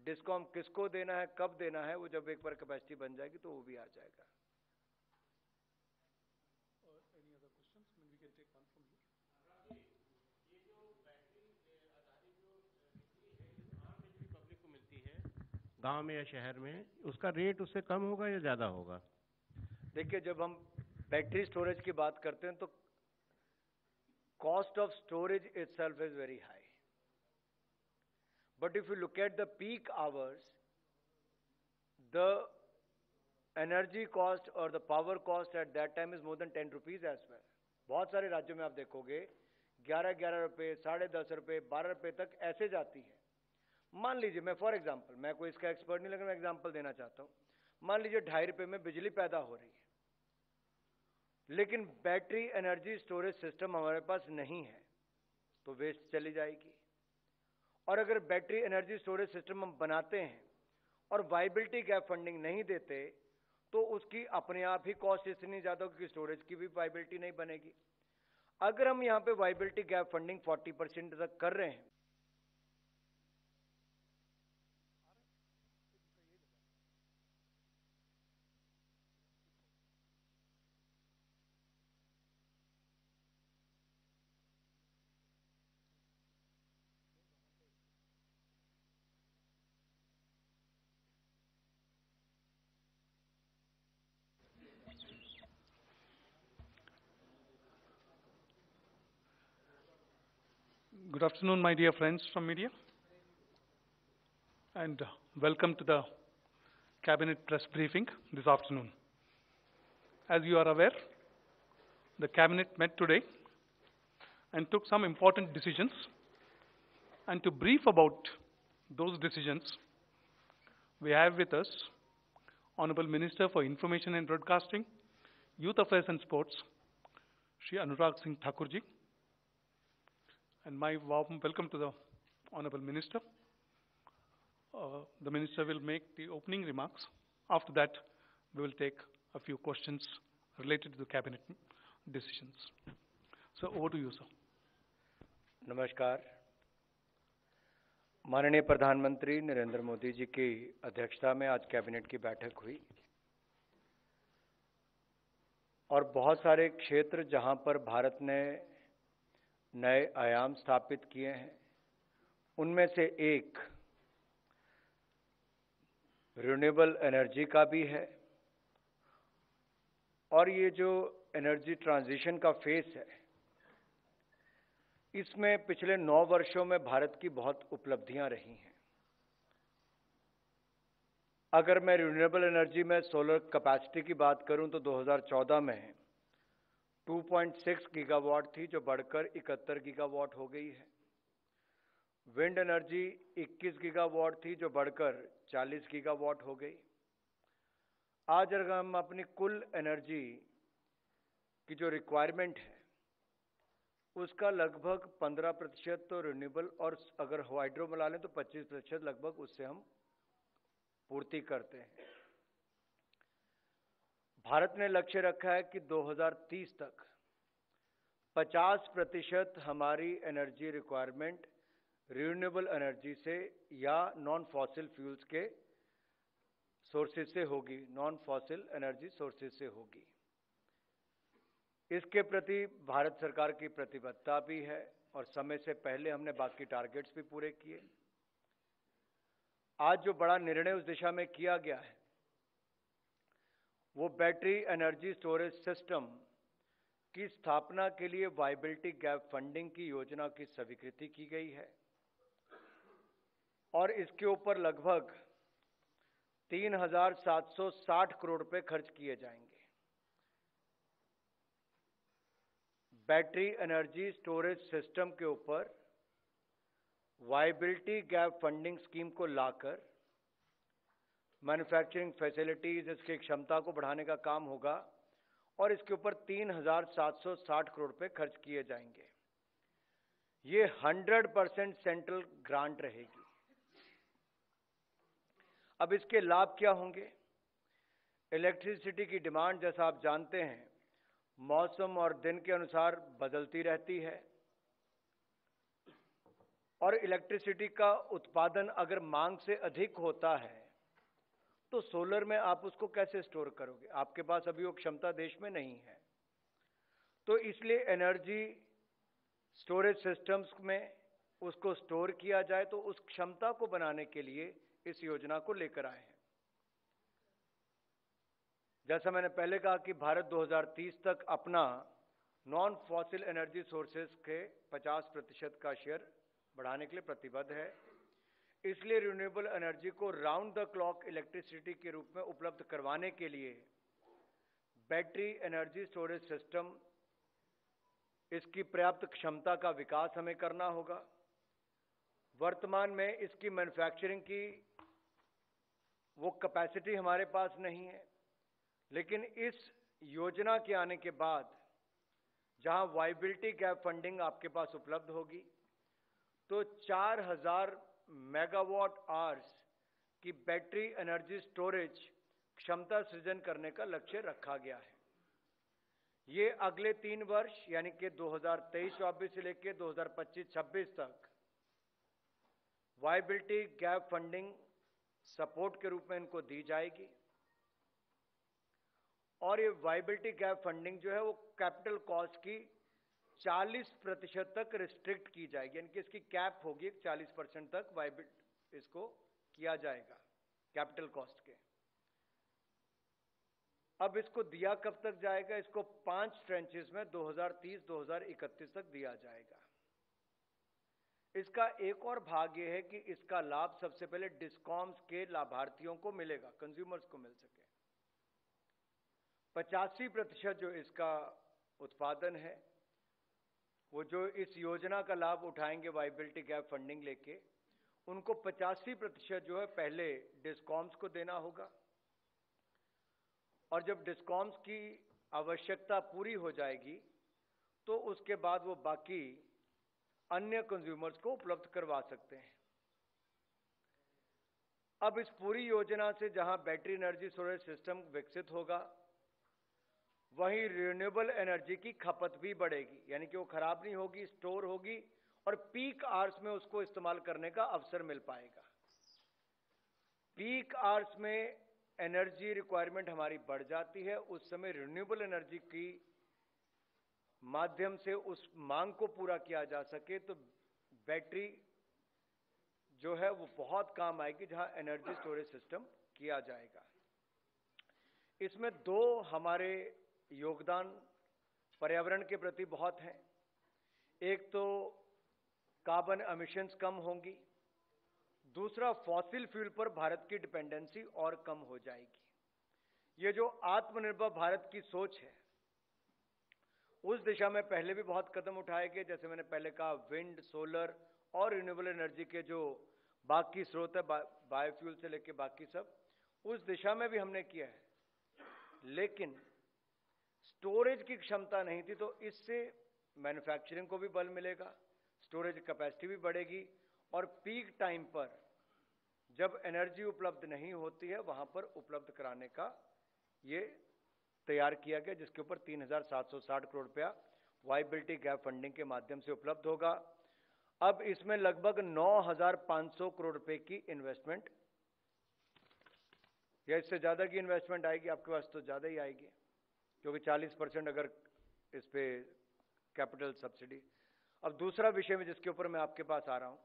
डिस्कॉम किसको देना है, कब देना है, वो जब एक बार कैपेसिटी बन जाएगी तो वो भी आ जाएगा. गांव में या शहर में, उसका रेट उससे कम होगा या ज्यादा होगा? देखिए, जब हम बैटरी स्टोरेज की बात करते हैं तो cost of storage itself is very high, but if you look at the peak hours, the energy cost और the power cost at that time is more than 10 rupees as well. बहुत सारे राज्यों में आप देखोगे 11 रुपए, 10.5 रुपए, 12 रुपए तक ऐसे जाती है. मान लीजिए, मैं फॉर एग्जांपल, मैं कोई इसका एक्सपर्ट नहीं, लेकिन मैं एग्जांपल देना चाहता हूं. मान लीजिए 2.5 रुपए में बिजली पैदा हो रही है, लेकिन बैटरी एनर्जी स्टोरेज सिस्टम हमारे पास नहीं है, तो वेस्ट चली जाएगी. और अगर बैटरी एनर्जी स्टोरेज सिस्टम हम बनाते हैं और वायबिलिटी गैप फंडिंग नहीं देते, तो उसकी अपने आप ही कॉस्ट इतनी ज्यादा होगी कि स्टोरेज की भी वायबिलिटी नहीं बनेगी. अगर हम यहां पे वायबिलिटी गैप फंडिंग 40% तक कर रहे हैं, Good afternoon, my dear friends from media. and welcome to the Cabinet press briefing this afternoon. As you are aware, the Cabinet met today and took some important decisions. And to brief about those decisions, we have with us Honorable Minister for Information and Broadcasting, Youth Affairs and Sports, Shri Anurag Singh Thakurji. And my warm welcome to the Honorable Minister. The Minister will make the opening remarks. After that, we will take a few questions related to the Cabinet decisions. So, over to you, sir. नमस्कार। माननीय प्रधानमंत्री नरेंद्र मोदी जी की अध्यक्षता में आज कैबिनेट की बैठक हुई और बहुत सारे क्षेत्र जहां पर भारत ने नए आयाम स्थापित किए हैं, उनमें से एक रिन्यूएबल एनर्जी का भी है। और ये जो एनर्जी ट्रांजिशन का फेस है, इसमें पिछले 9 वर्षों में भारत की बहुत उपलब्धियां रही हैं। अगर मैं रिन्यूएबल एनर्जी में सोलर कैपेसिटी की बात करूं तो 2014 में 2.6 गीगावाट थी, जो बढ़कर 71 गीगावाट हो गई है। विंड एनर्जी 21 गीगावाट थी, जो बढ़कर 40 गीगावाट हो गई। आज अगर हम अपनी कुल एनर्जी की जो रिक्वायरमेंट है, उसका लगभग 15% तो रिन्यूएबल, और अगर हाइड्रो मिला लें तो 25% लगभग उससे हम पूर्ति करते हैं। भारत ने लक्ष्य रखा है कि 2030 तक 50% हमारी एनर्जी रिक्वायरमेंट रिन्यूएबल एनर्जी से या नॉन फॉसिल फ्यूल्स के सोर्सेज से होगी, नॉन फॉसिल एनर्जी सोर्सेज से होगी। इसके प्रति भारत सरकार की प्रतिबद्धता भी है और समय से पहले हमने बाकी टारगेट्स भी पूरे किए। आज जो बड़ा निर्णय उस दिशा में किया गया है, वो बैटरी एनर्जी स्टोरेज सिस्टम की स्थापना के लिए वायबिलिटी गैप फंडिंग की योजना की स्वीकृति की गई है और इसके ऊपर लगभग 3,760 करोड़ रुपए खर्च किए जाएंगे। बैटरी एनर्जी स्टोरेज सिस्टम के ऊपर वायबिलिटी गैप फंडिंग स्कीम को लाकर मैन्युफैक्चरिंग फैसिलिटीज, इसकी क्षमता को बढ़ाने का काम होगा और इसके ऊपर 3,760 करोड़ रुपए खर्च किए जाएंगे। ये 100% सेंट्रल ग्रांट रहेगी। अब इसके लाभ क्या होंगे? इलेक्ट्रिसिटी की डिमांड, जैसा आप जानते हैं, मौसम और दिन के अनुसार बदलती रहती है और इलेक्ट्रिसिटी का उत्पादन अगर मांग से अधिक होता है तो सोलर में आप उसको कैसे स्टोर करोगे? आपके पास अभी वो क्षमता देश में नहीं है। तो इसलिए एनर्जी स्टोरेज सिस्टम्स में उसको स्टोर किया जाए, तो उस क्षमता को बनाने के लिए इस योजना को लेकर आए हैं। जैसा मैंने पहले कहा कि भारत 2030 तक अपना नॉन फॉसिल एनर्जी सोर्सेज के 50% का शेयर बढ़ाने के लिए प्रतिबद्ध है। इसलिए रिन्यूएबल एनर्जी को राउंड द क्लॉक इलेक्ट्रिसिटी के रूप में उपलब्ध करवाने के लिए बैटरी एनर्जी स्टोरेज सिस्टम, इसकी पर्याप्त क्षमता का विकास हमें करना होगा। वर्तमान में इसकी मैन्युफैक्चरिंग की वो कैपेसिटी हमारे पास नहीं है, लेकिन इस योजना के आने के बाद जहां वायबिलिटी गैप फंडिंग आपके पास उपलब्ध होगी, तो 4,000 मेगावाट आवर्स की बैटरी एनर्जी स्टोरेज क्षमता सृजन करने का लक्ष्य रखा गया है। ये अगले 3 वर्ष यानी कि 2023-24 से लेकर 2025-26 तक वायबिलिटी गैप फंडिंग सपोर्ट के रूप में इनको दी जाएगी और ये वायबिलिटी गैप फंडिंग जो है वो कैपिटल कॉस्ट की 40% तक रिस्ट्रिक्ट की जाएगी, यानी कि इसकी कैप होगी 40% तक वायबिलिटी इसको किया जाएगा कैपिटल कॉस्ट के। अब इसको दिया कब तक जाएगा? इसको 5 ट्रेंचेस में 2030-2031 तक दिया जाएगा। इसका एक और भाग ये है कि इसका लाभ सबसे पहले डिस्कॉम्स के लाभार्थियों को मिलेगा, कंज्यूमर्स को मिल सके। 85% जो इसका उत्पादन है, वो जो इस योजना का लाभ उठाएंगे वाइबिलिटी गैप फंडिंग लेके, उनको 85% जो है पहले डिस्कॉम्स को देना होगा, और जब डिस्कॉम्स की आवश्यकता पूरी हो जाएगी तो उसके बाद वो बाकी अन्य कंज्यूमर्स को उपलब्ध करवा सकते हैं। अब इस पूरी योजना से जहां बैटरी एनर्जी स्टोरेज सिस्टम विकसित होगा, वहीं रिन्यूएबल एनर्जी की खपत भी बढ़ेगी, यानी कि वो खराब नहीं होगी, स्टोर होगी और पीक आवर्स में उसको इस्तेमाल करने का अवसर मिल पाएगा। पीक आवर्स में एनर्जी रिक्वायरमेंट हमारी बढ़ जाती है, उस समय रिन्यूएबल एनर्जी की माध्यम से उस मांग को पूरा किया जा सके तो बैटरी जो है वो बहुत काम आएगी, जहां एनर्जी स्टोरेज सिस्टम किया जाएगा। इसमें दो हमारे योगदान पर्यावरण के प्रति बहुत हैं। एक तो कार्बन एमिशंस कम होंगी, दूसरा फॉसिल फ्यूल पर भारत की डिपेंडेंसी और कम हो जाएगी। ये जो आत्मनिर्भर भारत की सोच है, उस दिशा में पहले भी बहुत कदम उठाए गए, जैसे मैंने पहले कहा विंड, सोलर और रिन्यूएबल एनर्जी के जो बाकी स्रोत है, बायोफ्यूल से लेके बाकी सब, उस दिशा में भी हमने किया है। लेकिन स्टोरेज की क्षमता नहीं थी, तो इससे मैन्युफैक्चरिंग को भी बल मिलेगा, स्टोरेज कैपेसिटी भी बढ़ेगी, और पीक टाइम पर जब एनर्जी उपलब्ध नहीं होती है वहां पर उपलब्ध कराने का ये तैयार किया गया, जिसके ऊपर 3,760 करोड़ रुपया वाइबिलिटी गैप फंडिंग के माध्यम से उपलब्ध होगा। अब इसमें लगभग 9,500 करोड़ रुपए की इन्वेस्टमेंट या इससे ज्यादा की इन्वेस्टमेंट आएगी, आपके पास तो ज्यादा ही आएगी, क्योंकि 40% अगर इस पे कैपिटल सब्सिडी। अब दूसरा विषय में जिसके ऊपर मैं आपके पास आ रहा हूं,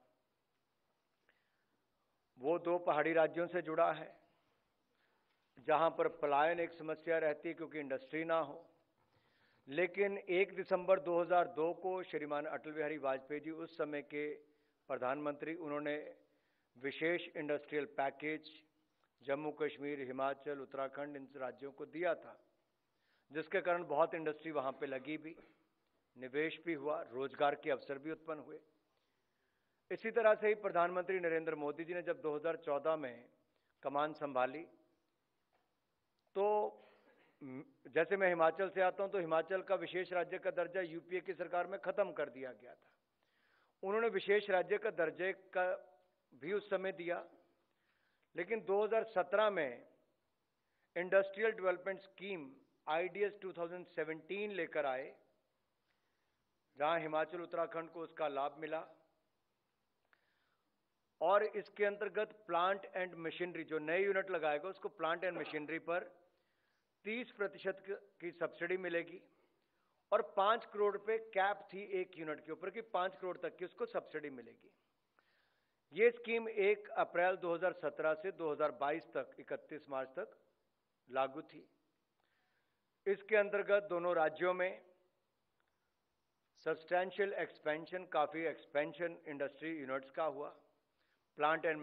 वो दो पहाड़ी राज्यों से जुड़ा है, जहां पर पलायन एक समस्या रहती है क्योंकि इंडस्ट्री ना हो। लेकिन 1 दिसंबर 2002 को श्रीमान अटल बिहारी वाजपेयी जी, उस समय के प्रधानमंत्री, उन्होंने विशेष इंडस्ट्रियल पैकेज जम्मू कश्मीर, हिमाचल, उत्तराखंड, इन राज्यों को दिया था, जिसके कारण बहुत इंडस्ट्री वहां पे लगी भी, निवेश भी हुआ, रोजगार के अवसर भी उत्पन्न हुए। इसी तरह से ही प्रधानमंत्री नरेंद्र मोदी जी ने जब 2014 में कमान संभाली, तो जैसे मैं हिमाचल से आता हूं, तो हिमाचल का विशेष राज्य का दर्जा यूपीए की सरकार में खत्म कर दिया गया था। उन्होंने विशेष राज्य का दर्जे का भी उस समय दिया, लेकिन 2017 में इंडस्ट्रियल डेवलपमेंट स्कीम आईडीएस 2017 लेकर आए, जहां हिमाचल, उत्तराखंड को उसका लाभ मिला, और इसके अंतर्गत प्लांट एंड मशीनरी, जो नए यूनिट लगाएगा उसको प्लांट एंड मशीनरी पर 30% की सब्सिडी मिलेगी, और 5 करोड़ रुपए कैप थी एक यूनिट के ऊपर कि 5 करोड़ तक की उसको सब्सिडी मिलेगी। ये स्कीम 1 अप्रैल 2017 से 2022 तक, 31 मार्च तक लागू थी। इसके अंतर्गत दोनों राज्यों में सब्सटैंशियल एक्सपेंशन, काफी एक्सपेंशन इंडस्ट्री यूनिट्स का हुआ, प्लांट एंड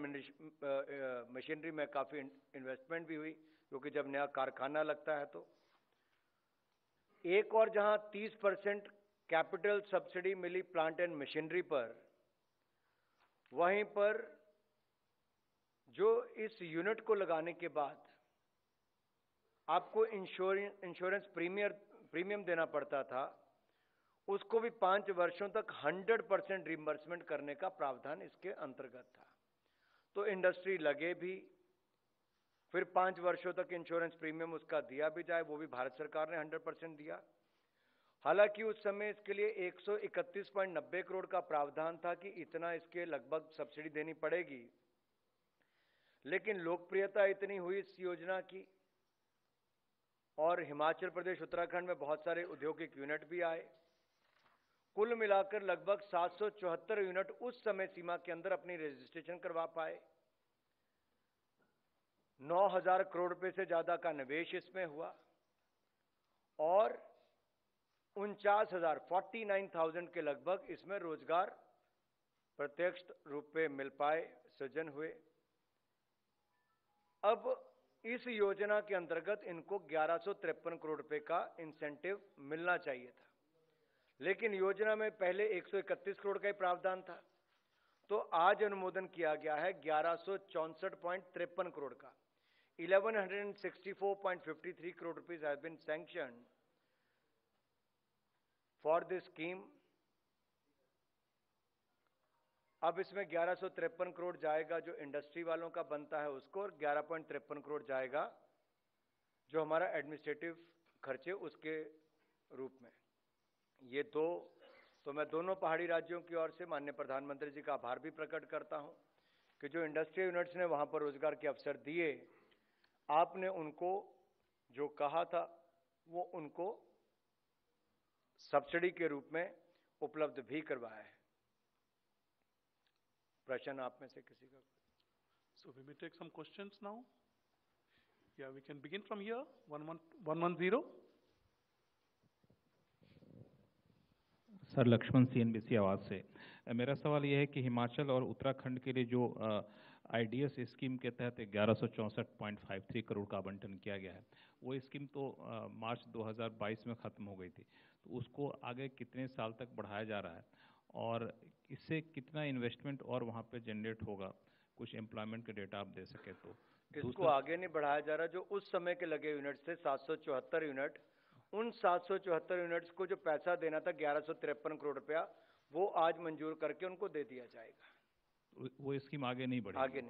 मशीनरी में काफी इन्वेस्टमेंट भी हुई, क्योंकि जब नया कारखाना लगता है तो। एक और जहां 30% कैपिटल सब्सिडी मिली प्लांट एंड मशीनरी पर, वहीं पर जो इस यूनिट को लगाने के बाद आपको इंश्योरेंस प्रीमियम देना पड़ता था, उसको भी 5 वर्षों तक 100% रिइंबर्समेंट करने का प्रावधान इसके अंतर्गत था। तो इंडस्ट्री लगे भी, फिर 5 वर्षों तक इंश्योरेंस प्रीमियम उसका दिया भी जाए, वो भी भारत सरकार ने 100% दिया। हालांकि उस समय इसके लिए 131.90 करोड़ का प्रावधान था कि इतना इसके लगभग सब्सिडी देनी पड़ेगी, लेकिन लोकप्रियता इतनी हुई इस योजना की, और हिमाचल प्रदेश, उत्तराखंड में बहुत सारे औद्योगिक यूनिट भी आए। कुल मिलाकर लगभग 774 यूनिट उस समय सीमा के अंदर अपनी रजिस्ट्रेशन करवा पाए। 9,000 करोड़ रुपए से ज्यादा का निवेश इसमें हुआ, और 49,000 के लगभग इसमें रोजगार प्रत्यक्ष रूप में मिल पाए, सृजन हुए। अब इस योजना के अंतर्गत इनको 1153 करोड़ रुपए का इंसेंटिव मिलना चाहिए था, लेकिन योजना में पहले 131 करोड़ का ही प्रावधान था, तो आज अनुमोदन किया गया है 1164.53 करोड़ का। 1164.53 crore rupees have been sanctioned for this scheme. अब इसमें 1153 करोड़ जाएगा जो इंडस्ट्री वालों का बनता है उसको, और 11.53 करोड़ जाएगा जो हमारा एडमिनिस्ट्रेटिव खर्चे उसके रूप में। ये दो, तो मैं दोनों पहाड़ी राज्यों की ओर से माननीय प्रधानमंत्री जी का आभार भी प्रकट करता हूं कि जो इंडस्ट्रियल यूनिट्स ने वहां पर रोजगार के अवसर दिए, आपने उनको जो कहा था वो उनको सब्सिडी के रूप में उपलब्ध भी करवाया है। प्रश्न आप में से किसी का? So we may take some questions now. Yeah, we can begin from here. 110. Sir, Laxman CNBC Awaaz से। मेरा सवाल यह है कि हिमाचल और उत्तराखंड के लिए जो IDS स्कीम के तहत 1164.53 करोड़ का आवंटन किया गया है, वो स्कीम तो मार्च 2022 में ख़त्म हो गई थी, तो उसको आगे कितने साल तक बढ़ाया जा रहा है और इससे कितना इन्वेस्टमेंट और वहाँ पे जनरेट होगा? कुछ एम्प्लॉयमेंट के डेटा आप दे सके तो। इसको आगे नहीं बढ़ाया जा रहा। जो उस समय के लगे यूनिट थे 774 यूनिट, उन 774 यूनिट्स को जो पैसा देना था 1153 करोड़ रुपया, वो आज मंजूर करके उनको दे दिया जाएगा। वो स्कीम आगे नहीं बढ़ी? आगे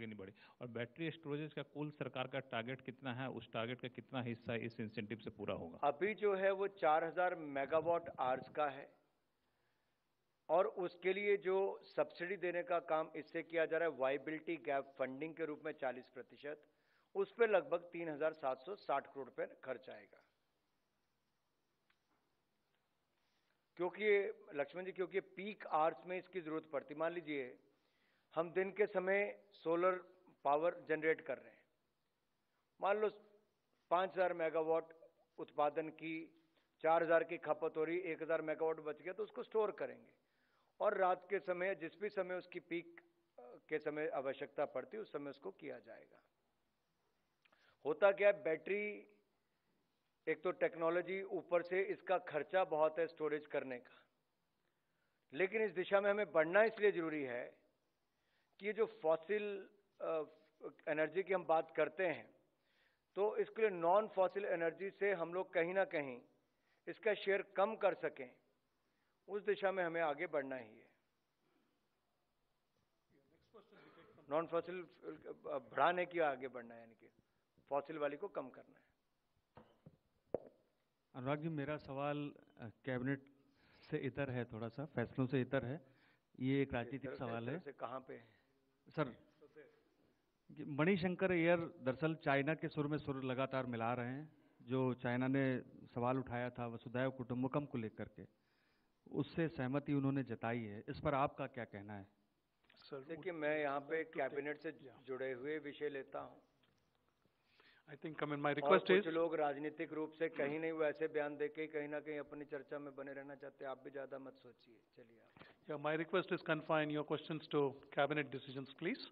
नहीं बढ़ी। और बैटरी स्टोरेज का कुल सरकार का टारगेट कितना है? उस टारगेट का कितना हिस्सा इस इंसेंटिव से पूरा होगा? अभी जो है वो 4000 मेगावाट आवर्स का है, और उसके लिए जो सब्सिडी देने का काम इससे किया जा रहा है वाइबिलिटी गैप फंडिंग के रूप में 40%, उस पर लगभग 3760 करोड़ रुपए खर्च आएगा। क्योंकि लक्ष्मण जी, क्योंकि पीक आवर्स में इसकी जरूरत पड़ती। मान लीजिए हम दिन के समय सोलर पावर जनरेट कर रहे हैं, मान लो 5000 मेगावाट उत्पादन की, 4000 की खपत हो रही, 1000 मेगावाट बच गया तो उसको स्टोर करेंगे, और रात के समय जिस भी समय उसकी पीक के समय आवश्यकता पड़ती है उस समय उसको किया जाएगा। होता क्या है, बैटरी एक तो टेक्नोलॉजी, ऊपर से इसका खर्चा बहुत है स्टोरेज करने का, लेकिन इस दिशा में हमें बढ़ना इसलिए जरूरी है कि ये जो फॉसिल एनर्जी की हम बात करते हैं, तो इसके लिए नॉन फॉसिल एनर्जी से हम लोग कहीं ना कहीं इसका शेयर कम कर सकें, उस दिशा में हमें आगे बढ़ना ही है। नॉन फॉसिल बढ़ाने की आगे बढ़ना है, यानी कि फॉसिल वाली को कम करना है। अनुराग जी, मेरा सवाल कैबिनेट से इतर है, थोड़ा सा फैसलों से इतर है। ये एक राजनीतिक सवाल है। कहाँ पे सर? मणिशंकर एयर दरअसल चाइना के सुर में सुर लगातार मिला रहे हैं। जो चाइना ने सवाल उठाया था वसुधैव कुटुंबकम को लेकर के, उससे सहमति उन्होंने जताई है। इस पर आपका क्या कहना है? देखिए, मैं यहाँ पे कैबिनेट से जुड़े हुए विषय लेता हूँ। I think, I mean, my request is, कुछ लोग राजनीतिक रूप से कहीं नहीं वो ऐसे बयान देके कहीं ना कहीं अपनी चर्चा में बने रहना चाहते हैं। आप भी ज्यादा मत सोचिए। चलिए आप। yeah, my request is confine your questions to cabinet decisions, please.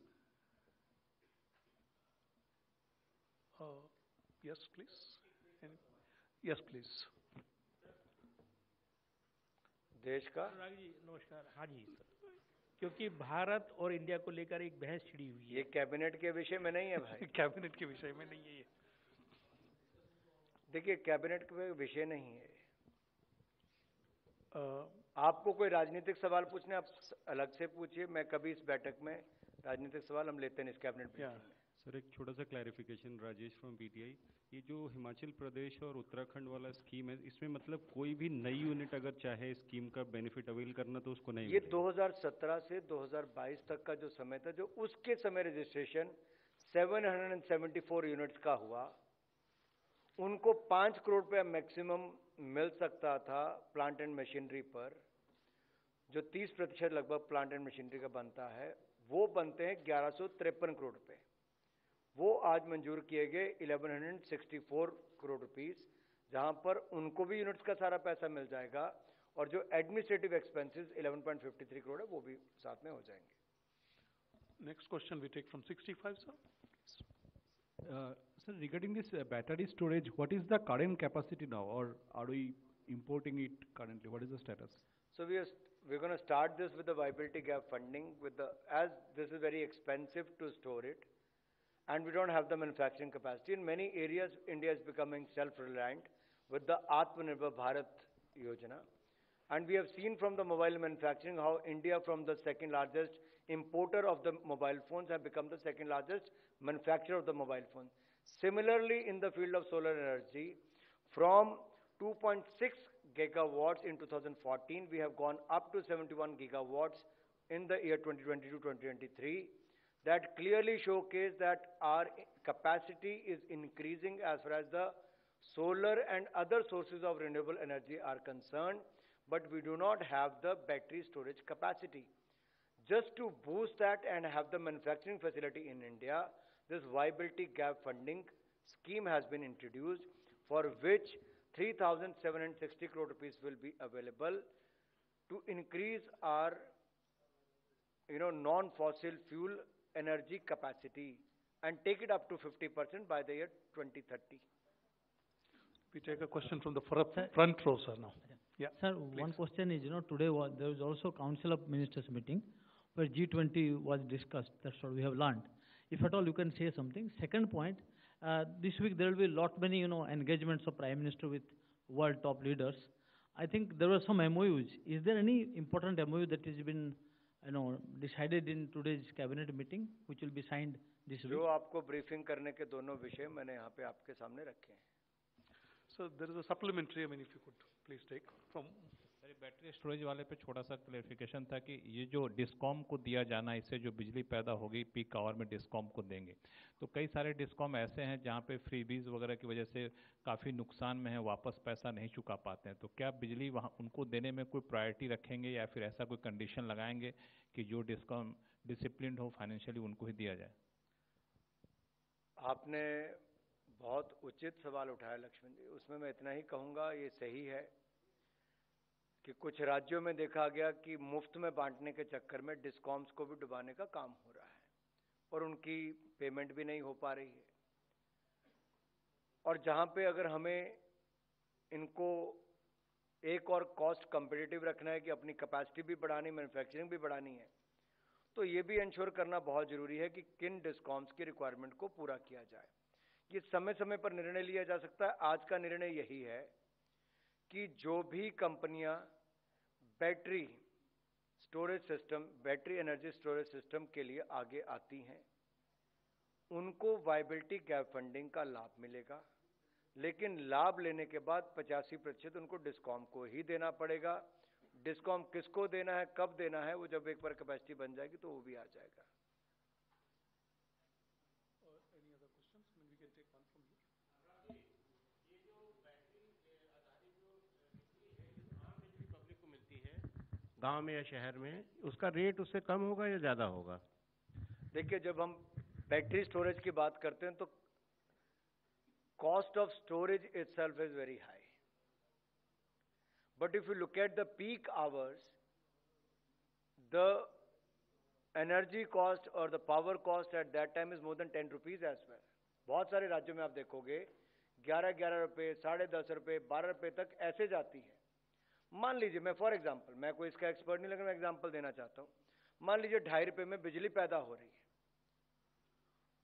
Yes, please. Yes, please. देश का अनुराग जी नमस्कार। हाँ जी सर, क्योंकि भारत और इंडिया को लेकर एक बहस छिड़ी हुई है। ये कैबिनेट के विषय में नहीं है भाई। कैबिनेट के विषय में नहीं है ये। देखिए, कैबिनेट के विषय नहीं है। आपको कोई राजनीतिक सवाल पूछने, आप अलग से पूछिए। मैं कभी इस बैठक में राजनीतिक सवाल हम लेते नहीं इस कैबिनेट मीटिंग में। सर, एक छोटा सा क्लैरिफिकेशन, राजेश फ्रॉम PTI। ये जो हिमाचल प्रदेश और उत्तराखंड वाला स्कीम है, इसमें मतलब कोई भी नई यूनिट अगर चाहे स्कीम का बेनिफिट अवेल करना तो उसको नहीं ये 2017 से 2022 तक का जो समय था, जो उसके समय रजिस्ट्रेशन 774 यूनिट्स का हुआ, उनको 5 करोड़ रुपया मैक्सिमम मिल सकता था प्लांट एंड मशीनरी पर। जो 30% लगभग प्लांट एंड मशीनरी का बनता है, वो बनते हैं 1153 करोड़ रुपए। वो आज मंजूर किए गए 1164 करोड़ रुपीस, जहां पर उनको भी यूनिट्स का सारा पैसा मिल जाएगा और जो एडमिनिस्ट्रेटिव एक्सपेंसेस 11.53 करोड़ है वो भी साथ में हो जाएंगे. Next question we take from 65, sir. Sir, regarding this battery storage, what is the current capacity now, or are we importing it currently? What is the status? So we're going to start this with the viability gap funding as this is very expensive to store it, and we don't have the manufacturing capacity. In many areas, India is becoming self-reliant with the Atmanirbhar Bharat Yojana. And we have seen from the mobile manufacturing how India, from the second largest importer of the mobile phones, have become the second largest manufacturer of the mobile phones. Similarly, in the field of solar energy, from 2.6 gigawatts in 2014, we have gone up to 71 gigawatts in the year 2022-2023. That clearly showcase that our capacity is increasing as far as the solar and other sources of renewable energy are concerned, but we do not have the battery storage capacity. Just to boost that and have the manufacturing facility in India, this viability gap funding scheme has been introduced, for which 3,760 crore rupees will be available to increase our non-fossil fuel energy capacity and take it up to 50% by the year 2030. We take a question from the front row, sir, now. Yeah, sir, please. one question is, today there was also Council of Ministers meeting where G20 was discussed. That's what we have learned. If at all you can say something. Second point, this week there will be a lot many, engagements of Prime Minister with world top leaders. I think there were some MOUs. Is there any important MOU that has been, decided in today's cabinet meeting, which will be signed this week? जो आपको briefing करने के दोनों विषय मैंने यहाँ पे आपके सामने रखे हैं. So there is a supplementary, if you could please take from. Battery storage वाले पे छोटा सा क्लेरिफिकेशन था कि ये जो डिस्कॉम को दिया जाना, इससे जो बिजली पैदा होगी पीक आवर में डिस्कॉम को देंगे, तो कई सारे डिस्कॉम ऐसे हैं जहाँ पे फ्रीबीज वगैरह की वजह से काफ़ी नुकसान में है, वापस पैसा नहीं चुका पाते हैं. तो क्या बिजली वहाँ उनको देने में कोई प्रायोरिटी रखेंगे या फिर ऐसा कोई कंडीशन लगाएंगे कि जो डिस्कॉम डिसिप्लिन हो फाइनेंशियली उनको ही दिया जाए? आपने बहुत उचित सवाल उठाया लक्ष्मण जी. उसमें मैं इतना ही कहूँगा, ये सही है कि कुछ राज्यों में देखा गया कि मुफ्त में बांटने के चक्कर में डिस्कॉम्स को भी डुबाने का काम हो रहा है और उनकी पेमेंट भी नहीं हो पा रही है. और जहां पे अगर हमें इनको एक और कॉस्ट कम्पिटिटिव रखना है कि अपनी कैपेसिटी भी बढ़ानी, मैन्युफैक्चरिंग भी बढ़ानी है, तो ये भी इंश्योर करना बहुत जरूरी है कि किन डिस्कॉम्स की रिक्वायरमेंट को पूरा किया जाए. ये समय समय पर निर्णय लिया जा सकता है. आज का निर्णय यही है कि जो भी कंपनियां battery storage system, battery energy storage system के लिए आगे आती हैं, उनको वायबिलिटी गैप फंडिंग का लाभ मिलेगा. लेकिन लाभ लेने के बाद 85% उनको डिस्कॉम को ही देना पड़ेगा. डिस्कॉम किसको देना है, कब देना है, वो जब एक बार कैपेसिटी बन जाएगी तो वो भी आ जाएगा. गांव में या शहर में, उसका रेट उससे कम होगा या ज्यादा होगा? देखिए, जब हम बैटरी स्टोरेज की बात करते हैं तो cost of storage itself is very high. But if you look at the peak hours, the energy cost और the power cost at that time is more than 10 rupees as well. बहुत सारे राज्यों में आप देखोगे 11-11 रुपए, 10.5 रुपए, 12 रुपए तक ऐसे जाती है. मान लीजिए, मैं फॉर एग्जांपल, मैं कोई इसका एक्सपर्ट नहीं, लेकिन मैं एग्जांपल देना चाहता हूं. मान लीजिए 2.5 रुपए में बिजली पैदा हो रही है,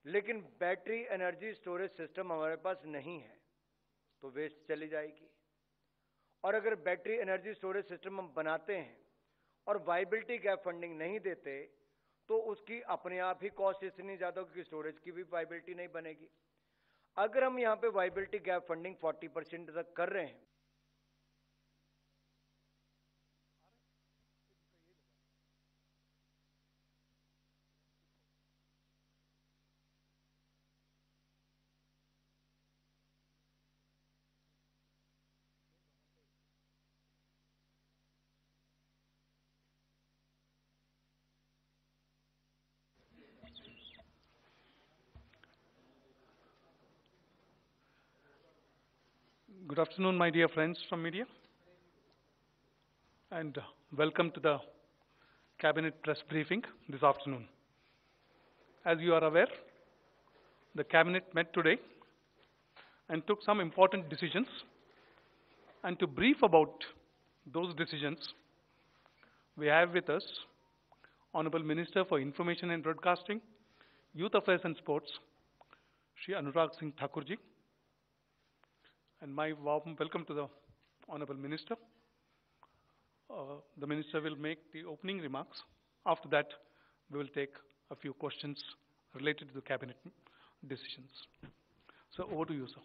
लेकिन बैटरी एनर्जी स्टोरेज सिस्टम हमारे पास नहीं है, तो वेस्ट चली जाएगी. और अगर बैटरी एनर्जी स्टोरेज सिस्टम हम बनाते हैं और वायबिलिटी गैप फंडिंग नहीं देते, तो उसकी अपने आप ही कॉस्ट इतनी ज्यादा होगी, स्टोरेज की भी वायबिलिटी नहीं बनेगी. अगर हम यहां पे वायबिलिटी गैप फंडिंग 40% तक कर रहे हैं, Good afternoon, my dear friends from media. and welcome to the Cabinet press briefing this afternoon. As you are aware, the Cabinet met today and took some important decisions. And to brief about those decisions, we have with us Honorable Minister for Information and Broadcasting, Youth Affairs and Sports, Shri Anurag Singh Thakurji. And my warm welcome to the Honorable Minister. The Minister will make the opening remarks. After that, we will take a few questions related to the Cabinet decisions. So, over to you, sir.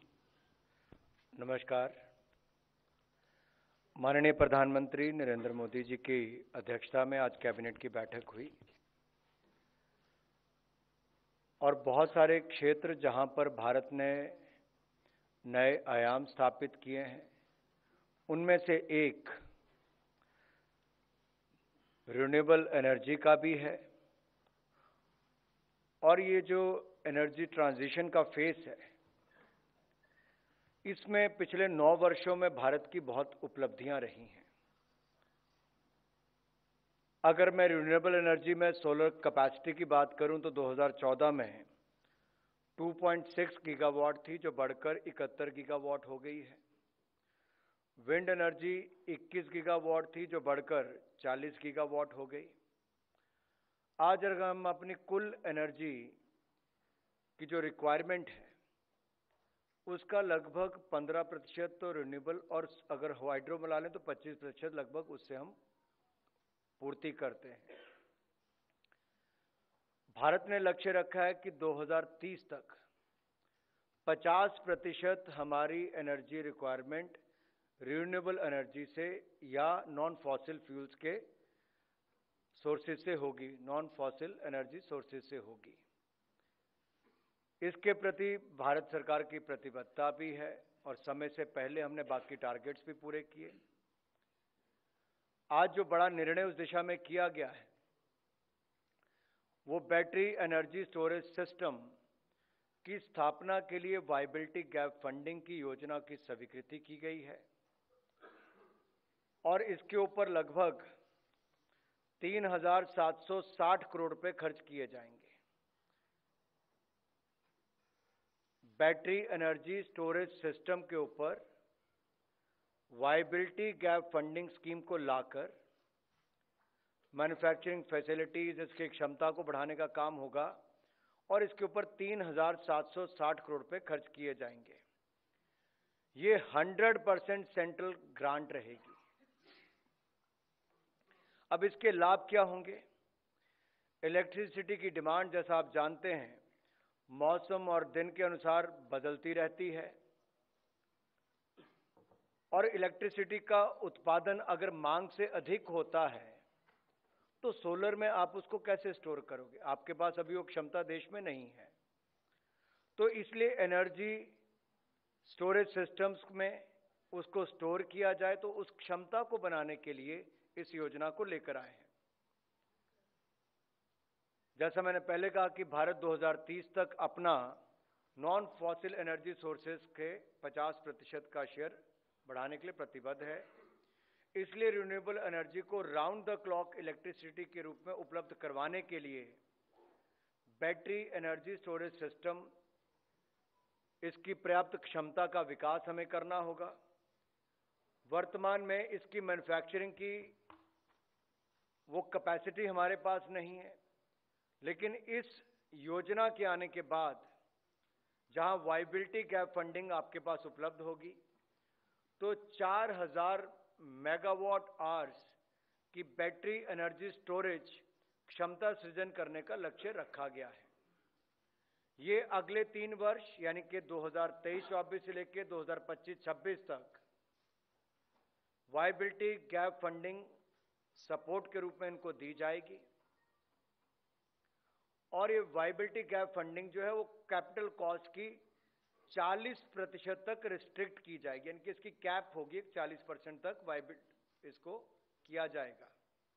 नमस्कार। माननीय प्रधानमंत्री नरेंद्र मोदी जी की अध्यक्षता में आज कैबिनेट की बैठक हुई और बहुत सारे क्षेत्र जहां पर भारत ने नए आयाम स्थापित किए हैं, उनमें से एक रिन्यूएबल एनर्जी का भी है। और ये जो एनर्जी ट्रांजिशन का फेस है, इसमें पिछले 9 वर्षों में भारत की बहुत उपलब्धियां रही हैं। अगर मैं रिन्यूएबल एनर्जी में सोलर कैपेसिटी की बात करूं तो 2014 में 2.6 गीगावाट थी, जो बढ़कर 71 गीगावाट हो गई है। विंड एनर्जी 21 गीगावाट थी, जो बढ़कर 40 गीगावाट हो गई। आज अगर हम अपनी कुल एनर्जी की जो रिक्वायरमेंट है, उसका लगभग 15% तो रिन्यूएबल, और अगर हाइड्रो मिला लें तो 25% लगभग उससे हम पूर्ति करते हैं। भारत ने लक्ष्य रखा है कि 2030 तक 50% हमारी एनर्जी रिक्वायरमेंट रिन्यूएबल एनर्जी से या नॉन फॉसिल फ्यूल्स के सोर्सेज से होगी, नॉन फॉसिल एनर्जी सोर्सेज से होगी। इसके प्रति भारत सरकार की प्रतिबद्धता भी है और समय से पहले हमने बाकी टारगेट्स भी पूरे किए। आज जो बड़ा निर्णय उस दिशा में किया गया है, वो बैटरी एनर्जी स्टोरेज सिस्टम की स्थापना के लिए वायबिलिटी गैप फंडिंग की योजना की स्वीकृति की गई है और इसके ऊपर लगभग 3,760 करोड़ रुपए खर्च किए जाएंगे। बैटरी एनर्जी स्टोरेज सिस्टम के ऊपर वायबिलिटी गैप फंडिंग स्कीम को लाकर मैन्युफैक्चरिंग फैसिलिटीज, इसकी क्षमता को बढ़ाने का काम होगा और इसके ऊपर 3,760 करोड़ रुपए खर्च किए जाएंगे। ये 100% सेंट्रल ग्रांट रहेगी। अब इसके लाभ क्या होंगे? इलेक्ट्रिसिटी की डिमांड, जैसा आप जानते हैं, मौसम और दिन के अनुसार बदलती रहती है और इलेक्ट्रिसिटी का उत्पादन अगर मांग से अधिक होता है तो सोलर में आप उसको कैसे स्टोर करोगे? आपके पास अभी वो क्षमता देश में नहीं है। तो इसलिए एनर्जी स्टोरेज सिस्टम्स में उसको स्टोर किया जाए, तो उस क्षमता को बनाने के लिए इस योजना को लेकर आए हैं। जैसा मैंने पहले कहा कि भारत 2030 तक अपना नॉन फॉसिल एनर्जी सोर्सेज के 50% का शेयर बढ़ाने के लिए प्रतिबद्ध है। इसलिए रिन्यूएबल एनर्जी को राउंड द क्लॉक इलेक्ट्रिसिटी के रूप में उपलब्ध करवाने के लिए बैटरी एनर्जी स्टोरेज सिस्टम, इसकी पर्याप्त क्षमता का विकास हमें करना होगा। वर्तमान में इसकी मैन्युफैक्चरिंग की वो कैपेसिटी हमारे पास नहीं है, लेकिन इस योजना के आने के बाद जहां वायबिलिटी गैप फंडिंग आपके पास उपलब्ध होगी, तो 4,000 मेगावाट आवर्स की बैटरी एनर्जी स्टोरेज क्षमता सृजन करने का लक्ष्य रखा गया है। ये अगले 3 वर्ष यानी कि 2023-24 से लेकर 2025-26 तक वायबिलिटी गैप फंडिंग सपोर्ट के रूप में इनको दी जाएगी और ये वायबिलिटी गैप फंडिंग जो है वो कैपिटल कॉस्ट की 40% तक रिस्ट्रिक्ट की जाएगी, यानी कि इसकी कैप होगी 40% तक वायबिलिटी इसको किया जाएगा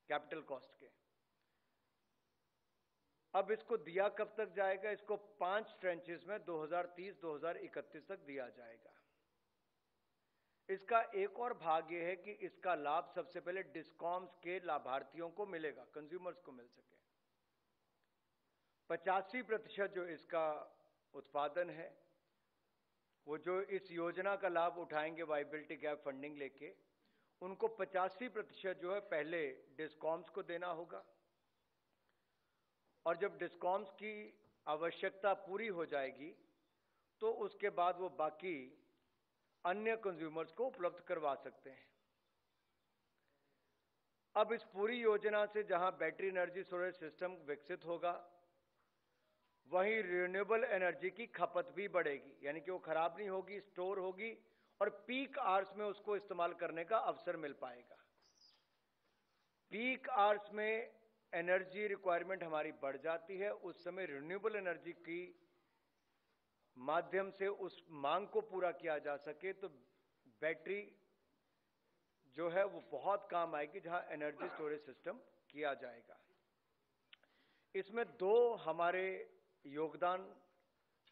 कैपिटल कॉस्ट के। अब इसको दिया कब तक जाएगा? इसको 5 ट्रेंचेस में 2030-2031 तक दिया जाएगा। इसका एक और भाग ये है कि इसका लाभ सबसे पहले डिस्कॉम्स के लाभार्थियों को मिलेगा, कंज्यूमर्स को मिल सके। 85% जो इसका उत्पादन है, वो जो इस योजना का लाभ उठाएंगे वाइबिलिटी गैप फंडिंग लेके, उनको 85% जो है पहले डिस्कॉम्स को देना होगा, और जब डिस्कॉम्स की आवश्यकता पूरी हो जाएगी तो उसके बाद वो बाकी अन्य कंज्यूमर्स को उपलब्ध करवा सकते हैं। अब इस पूरी योजना से जहां बैटरी एनर्जी स्टोरेज सिस्टम विकसित होगा, वहीं रिन्यूएबल एनर्जी की खपत भी बढ़ेगी, यानी कि वो खराब नहीं होगी, स्टोर होगी और पीक आवर्स में उसको इस्तेमाल करने का अवसर मिल पाएगा। पीक आवर्स में एनर्जी रिक्वायरमेंट हमारी बढ़ जाती है, उस समय रिन्यूएबल एनर्जी की माध्यम से उस मांग को पूरा किया जा सके तो बैटरी जो है वो बहुत काम आएगी, जहां एनर्जी स्टोरेज सिस्टम किया जाएगा। इसमें दो हमारे योगदान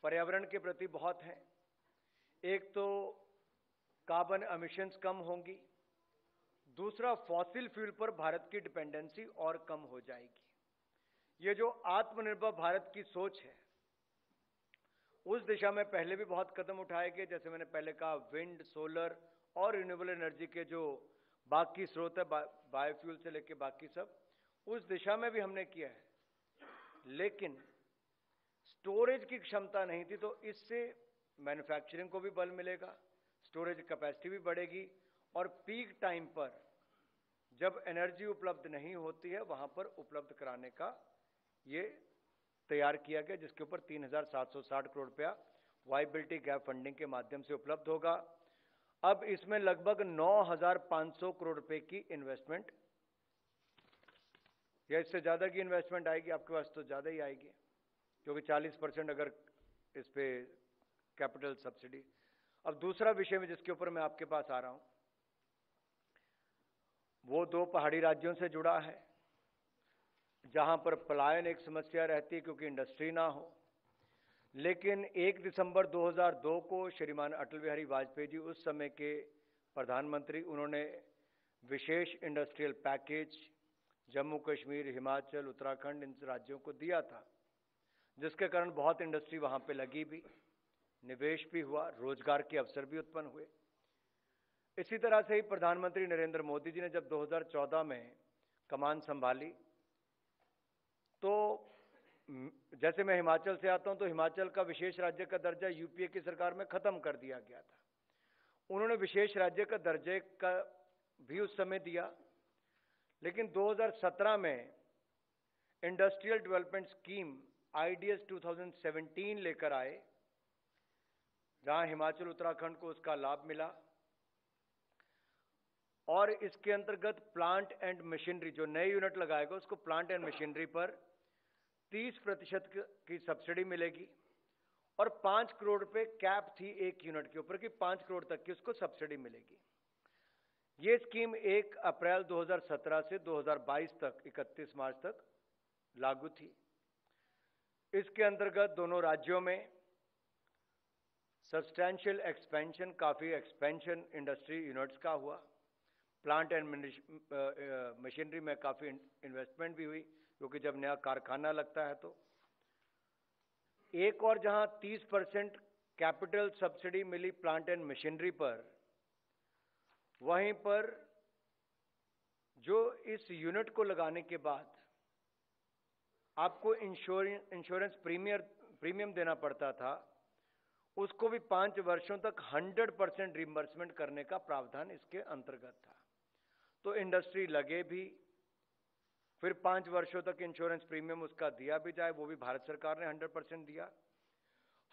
पर्यावरण के प्रति बहुत हैं। एक तो कार्बन एमिशंस कम होंगी, दूसरा फॉसिल फ्यूल पर भारत की डिपेंडेंसी और कम हो जाएगी। ये जो आत्मनिर्भर भारत की सोच है, उस दिशा में पहले भी बहुत कदम उठाए गए। जैसे मैंने पहले कहा, विंड, सोलर और रिन्यूएबल एनर्जी के जो बाकी स्रोत है, बायोफ्यूल से लेके बाकी सब, उस दिशा में भी हमने किया है। लेकिन स्टोरेज की क्षमता नहीं थी, तो इससे मैन्युफैक्चरिंग को भी बल मिलेगा, स्टोरेज कैपेसिटी भी बढ़ेगी, और पीक टाइम पर जब एनर्जी उपलब्ध नहीं होती है, वहां पर उपलब्ध कराने का ये तैयार किया गया, जिसके ऊपर 3,760 करोड़ रुपया वाइबिलिटी गैप फंडिंग के माध्यम से उपलब्ध होगा। अब इसमें लगभग 9,500 करोड़ रुपए की इन्वेस्टमेंट, या इससे ज्यादा की इन्वेस्टमेंट आएगी, आपके पास तो ज्यादा ही आएगी, क्योंकि 40% अगर इस पे कैपिटल सब्सिडी। अब दूसरा विषय में जिसके ऊपर मैं आपके पास आ रहा हूं, वो दो पहाड़ी राज्यों से जुड़ा है, जहां पर पलायन एक समस्या रहती है क्योंकि इंडस्ट्री ना हो। लेकिन 1 दिसंबर 2002 को श्रीमान अटल बिहारी वाजपेयी जी, उस समय के प्रधानमंत्री, उन्होंने विशेष इंडस्ट्रियल पैकेज जम्मू कश्मीर, हिमाचल, उत्तराखंड, इन राज्यों को दिया था, जिसके कारण बहुत इंडस्ट्री वहां पे लगी भी, निवेश भी हुआ, रोजगार के अवसर भी उत्पन्न हुए। इसी तरह से ही प्रधानमंत्री नरेंद्र मोदी जी ने जब 2014 में कमान संभाली, तो जैसे मैं हिमाचल से आता हूं, तो हिमाचल का विशेष राज्य का दर्जा यूपीए की सरकार में खत्म कर दिया गया था। उन्होंने विशेष राज्य का दर्जे का भी उस समय दिया, लेकिन 2017 में इंडस्ट्रियल डेवलपमेंट स्कीम आईडीएस 2017 लेकर आए, जहां हिमाचल, उत्तराखंड को उसका लाभ मिला, और इसके अंतर्गत प्लांट एंड मशीनरी, जो नए यूनिट लगाएगा उसको प्लांट एंड मशीनरी पर 30% की सब्सिडी मिलेगी, और 5 करोड़ रुपए कैप थी एक यूनिट के ऊपर कि 5 करोड़ तक की उसको सब्सिडी मिलेगी। ये स्कीम 1 अप्रैल 2017 से 2022 तक, 31 मार्च तक लागू थी। इसके अंतर्गत दोनों राज्यों में सब्सटैंशियल एक्सपेंशन, काफी एक्सपेंशन इंडस्ट्री यूनिट्स का हुआ, प्लांट एंड मशीनरी में काफी इन्वेस्टमेंट भी हुई, क्योंकि जब नया कारखाना लगता है तो। एक और जहां 30% कैपिटल सब्सिडी मिली प्लांट एंड मशीनरी पर, वहीं पर जो इस यूनिट को लगाने के बाद आपको इंश्योरेंस प्रीमियम देना पड़ता था, उसको भी 5 वर्षों तक 100% रिइंबर्समेंट करने का प्रावधान इसके अंतर्गत था। तो इंडस्ट्री लगे भी, फिर 5 वर्षों तक इंश्योरेंस प्रीमियम उसका दिया भी जाए, वो भी भारत सरकार ने 100% दिया।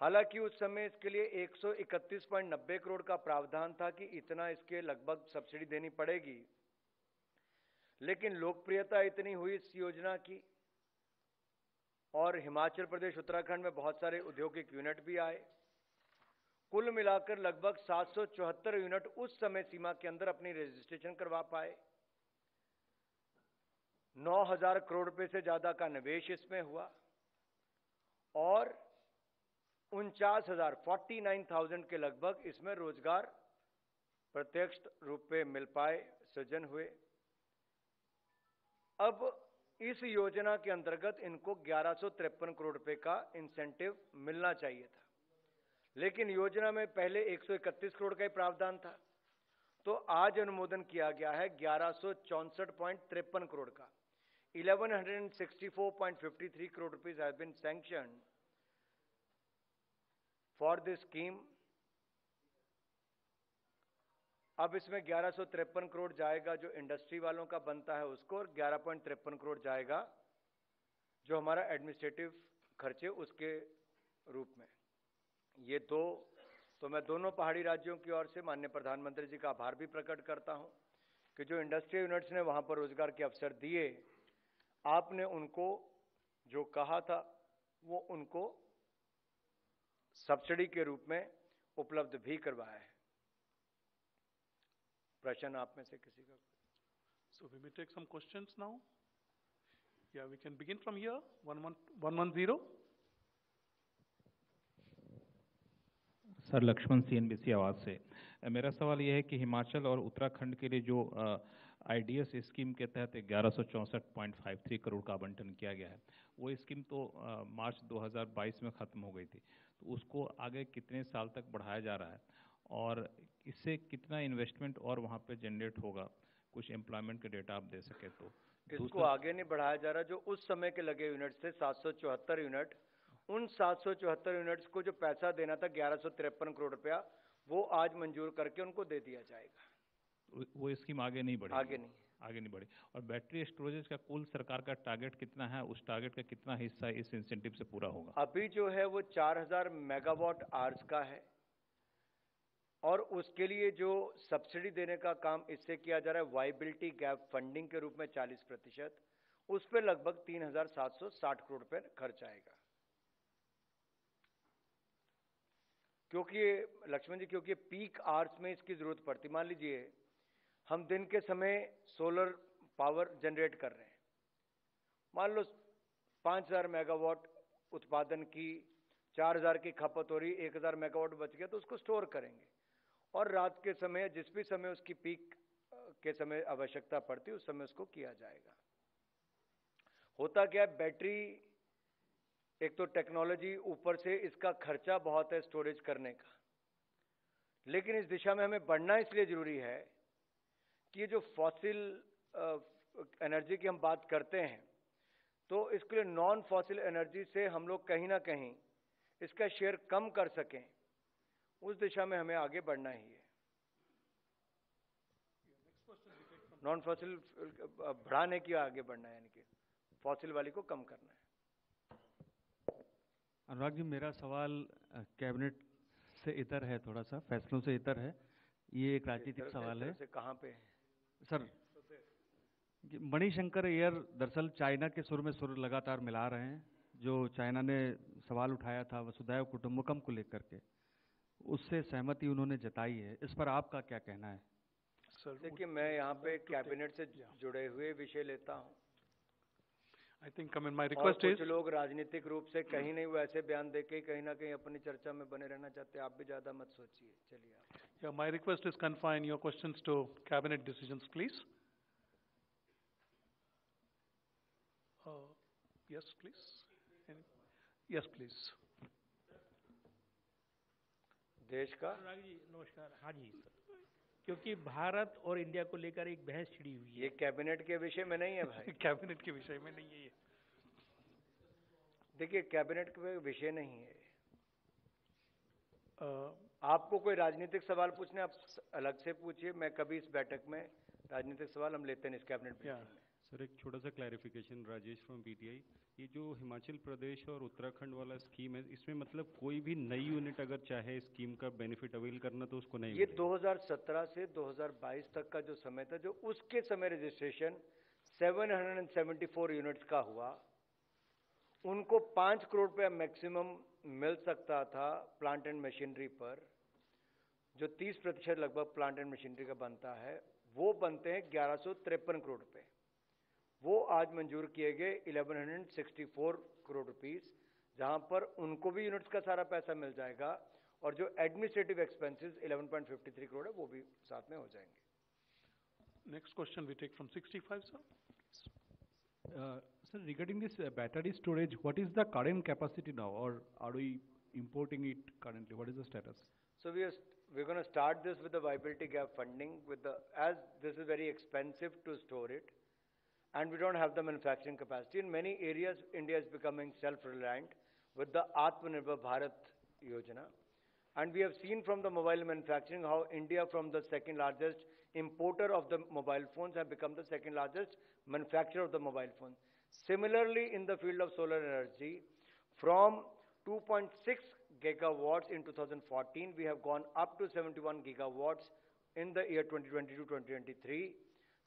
हालांकि उस समय इसके लिए 131.90 करोड़ का प्रावधान था कि इतना इसके लगभग सब्सिडी देनी पड़ेगी, लेकिन लोकप्रियता इतनी हुई इस योजना की, और हिमाचल प्रदेश, उत्तराखंड में बहुत सारे औद्योगिक यूनिट भी आए। कुल मिलाकर लगभग 774 यूनिट उस समय सीमा के अंदर अपनी रजिस्ट्रेशन करवा पाए। 9,000 करोड़ रुपए से ज्यादा का निवेश इसमें हुआ, और 49,000 49,000 के लगभग इसमें रोजगार प्रत्यक्ष रूप में मिल पाए, सृजन हुए। अब इस योजना के अंतर्गत इनको 1153 करोड़ रुपए का इंसेंटिव मिलना चाहिए था, लेकिन योजना में पहले 131 करोड़ का ही प्रावधान था। तो आज अनुमोदन किया गया है 1164.53 करोड़ का। 1164.53 crore rupees have been sanctioned for this scheme. अब इसमें 1153 करोड़ जाएगा जो इंडस्ट्री वालों का बनता है उसको, और 11.53 करोड़ जाएगा जो हमारा एडमिनिस्ट्रेटिव खर्चे उसके रूप में। ये दो, तो मैं दोनों पहाड़ी राज्यों की ओर से माननीय प्रधानमंत्री जी का आभार भी प्रकट करता हूं कि जो इंडस्ट्री यूनिट्स ने वहां पर रोजगार के अवसर दिए, आपने उनको जो कहा था वो उनको सब्सिडी के रूप में उपलब्ध भी करवाया है। प्रश्न आप में से किसी का? So we may take some questions now. Yeah, we can begin from here. 110. Sir, Laxman CNBC Awaaz से। मेरा सवाल यह है कि हिमाचल और उत्तराखंड के लिए जो IDS स्कीम के तहत 1164.53 करोड़ का आवंटन किया गया है, वो स्कीम तो मार्च 2022 में खत्म हो गई थी, तो उसको आगे कितने साल तक बढ़ाया जा रहा है और इससे कितना इन्वेस्टमेंट और वहाँ पे जनरेट होगा? कुछ एम्प्लॉयमेंट के डेटा आप दे सके तो। इसको आगे नहीं बढ़ाया जा रहा। जो उस समय के लगे यूनिट थे 774 यूनिट, उन 774 यूनिट्स को जो पैसा देना था 1153 करोड़ रुपया, वो आज मंजूर करके उनको दे दिया जाएगा। वो स्कीम आगे नहीं बढ़ी? आगे नहीं बढ़ी। और बैटरी स्टोरेज का कुल सरकार का टारगेट कितना है? उस टारगेट का कितना हिस्सा इस इंसेंटिव से पूरा होगा? अभी जो है वो 4000 मेगावाट आवर्स का है, और उसके लिए जो सब्सिडी देने का काम इससे किया जा रहा है वाइबिलिटी गैप फंडिंग के रूप में 40%, उस पर लगभग 3760 करोड़ रुपए खर्च आएगा। क्योंकि लक्ष्मण जी, क्योंकि पीक आवर्स में इसकी जरूरत पड़ती। मान लीजिए हम दिन के समय सोलर पावर जनरेट कर रहे हैं, मान लो 5000 मेगावाट उत्पादन की, 4000 की खपत हो रही, 1000 मेगावाट बच गया तो उसको स्टोर करेंगे, और रात के समय जिस भी समय उसकी पीक के समय आवश्यकता पड़ती उस समय उसको किया जाएगा। होता क्या है, बैटरी एक तो टेक्नोलॉजी, ऊपर से इसका खर्चा बहुत है स्टोरेज करने का, लेकिन इस दिशा में हमें बढ़ना इसलिए जरूरी है कि ये जो फॉसिल एनर्जी की हम बात करते हैं, तो इसके लिए नॉन फॉसिल एनर्जी से हम लोग कहीं ना कहीं इसका शेयर कम कर सकें, उस दिशा में हमें आगे बढ़ना ही है। नॉन फॉसिल बढ़ाने की आगे बढ़ना है, यानी कि फॉसिल वाली को कम करना है। अनुराग जी, मेरा सवाल कैबिनेट से इतर है, थोड़ा सा फैसलों से इतर है। ये एक राजनीतिक सवाल है। कहाँ पे है सर? मणिशंकर एयर दरअसल चाइना के सुर में सुर लगातार मिला रहे हैं। जो चाइना ने सवाल उठाया था वसुधैव कुटुंबकम को लेकर के, उससे सहमति उन्होंने जताई है। इस पर आपका क्या कहना है? देखिए, मैं यहाँ पे कैबिनेट से जुड़े हुए विषय लेता हूँ। I think, I mean, my request is, कुछ लोग राजनीतिक रूप से कहीं नहीं वो ऐसे बयान देके कहीं ना कहीं अपनी चर्चा में बने रहना चाहते हैं। आप भी ज्यादा मत सोचिए। चलिए आप। yeah, my request is confine your questions to cabinet decisions, please. Yes, please. Yes, please. देश का अनुराग जी नमस्कार। हाँ जी सर, क्योंकि भारत और इंडिया को लेकर एक बहस छिड़ी हुई है। ये कैबिनेट के विषय में नहीं है भाई। कैबिनेट के विषय में नहीं है ये। देखिए, कैबिनेट के विषय नहीं है। आपको कोई राजनीतिक सवाल पूछने, आप अलग से पूछिए। मैं कभी इस बैठक में राजनीतिक सवाल हम लेते नहीं इस कैबिनेट में। सर, एक छोटा सा क्लैरिफिकेशन, राजेश फ्रॉम PTI। ये जो हिमाचल प्रदेश और उत्तराखंड वाला स्कीम है, इसमें मतलब कोई भी नई यूनिट अगर चाहे स्कीम का बेनिफिट अवेल करना तो उसको नहीं? ये 2017 से 2022 तक का जो समय था, जो उसके समय रजिस्ट्रेशन 774 यूनिट्स का हुआ, उनको 5 करोड़ रुपया मैक्सिमम मिल सकता था प्लांट एंड मशीनरी पर। जो 30% लगभग प्लांट एंड मशीनरी का बनता है, वो बनते हैं 1153 करोड़ रुपए। वो आज मंजूर किए गए 1164 करोड़ रुपीस, जहां पर उनको भी यूनिट्स का सारा पैसा मिल जाएगा और जो एडमिनिस्ट्रेटिव एक्सपेंसेस 11.53 करोड़ है वो भी साथ में हो जाएंगे. Next question we take from 65, sir. Sir, regarding this battery storage, what is the current capacity now, or are we importing it currently? What is the status? So we're going to start this with the viability gap funding as this is very expensive to store it, and we don't have the manufacturing capacity. In many areas, India is becoming self-reliant with the Atmanirbhar Bharat Yojana. And we have seen from the mobile manufacturing how India, from the second largest importer of the mobile phones, have become the second largest manufacturer of the mobile phone. Similarly, in the field of solar energy, from 2.6 gigawatts in 2014, we have gone up to 71 gigawatts in the year 2022-2023.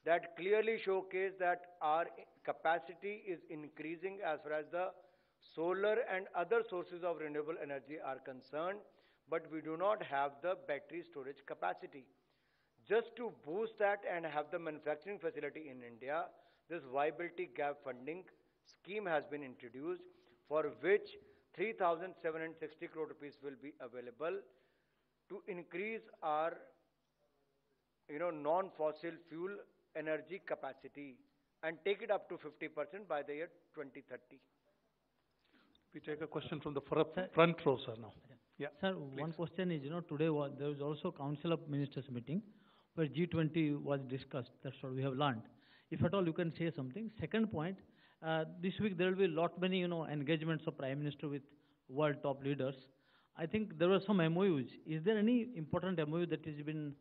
That clearly showcase that our capacity is increasing as far as the solar and other sources of renewable energy are concerned, but we do not have the battery storage capacity. Just to boost that and have the manufacturing facility in India, this viability gap funding scheme has been introduced, for which 3,760 crore rupees will be available to increase our non-fossil fuel energy capacity and take it up to 50% by the year 2030. We take a question from the front row, sir, now. Yeah, sir, please. one question is, today there was also Council of Ministers meeting where G20 was discussed. That's what we have learned. If at all you can say something. Second point, this week there will be lot many, engagements of Prime Minister with world top leaders. I think there were some MOUs. Is there any important MOU that has been,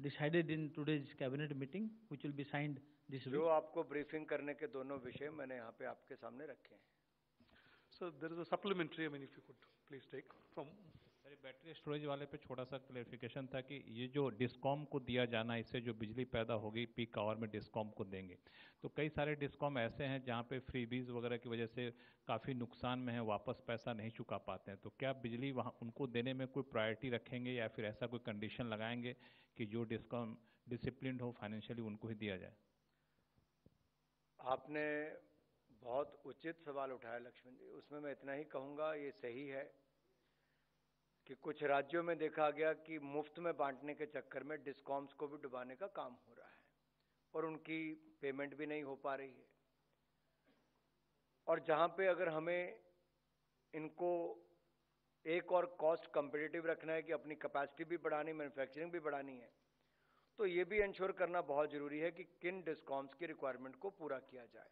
decided in today's cabinet meeting, which will be signed this week? जो आपको briefing करने के दोनों विषय मैंने यहाँ पे आपके सामने रखे हैं. So there is a supplementary, if you could please take from. Sir, battery storage वाले पे छोटा सा क्लेरिफिकेशन था कि ये जो डिस्कॉम को दिया जाना, इससे जो बिजली पैदा होगी पीक आवर में डिस्कॉम को देंगे, तो कई सारे डिस्कॉम ऐसे हैं जहाँ पे फ्रीबीज वगैरह की वजह से काफ़ी नुकसान में है, वापस पैसा नहीं चुका पाते हैं. तो क्या बिजली वहाँ उनको देने में कोई प्रायोरिटी रखेंगे या फिर ऐसा कोई कंडीशन लगाएंगे कि जो डिस्कॉम डिसिप्लिन हो फाइनेंशियली उनको ही दिया जाए? आपने बहुत उचित सवाल उठाया लक्ष्मण जी. उसमें मैं इतना ही कहूँगा, ये सही है कि कुछ राज्यों में देखा गया कि मुफ्त में बांटने के चक्कर में डिस्कॉम्स को भी डुबाने का काम हो रहा है और उनकी पेमेंट भी नहीं हो पा रही है. और जहां पे अगर हमें इनको एक और कॉस्ट कम्पिटिटिव रखना है कि अपनी कैपेसिटी भी बढ़ानी, मैन्युफैक्चरिंग भी बढ़ानी है, तो ये भी इंश्योर करना बहुत जरूरी है कि किन डिस्कॉम्स की रिक्वायरमेंट को पूरा किया जाए.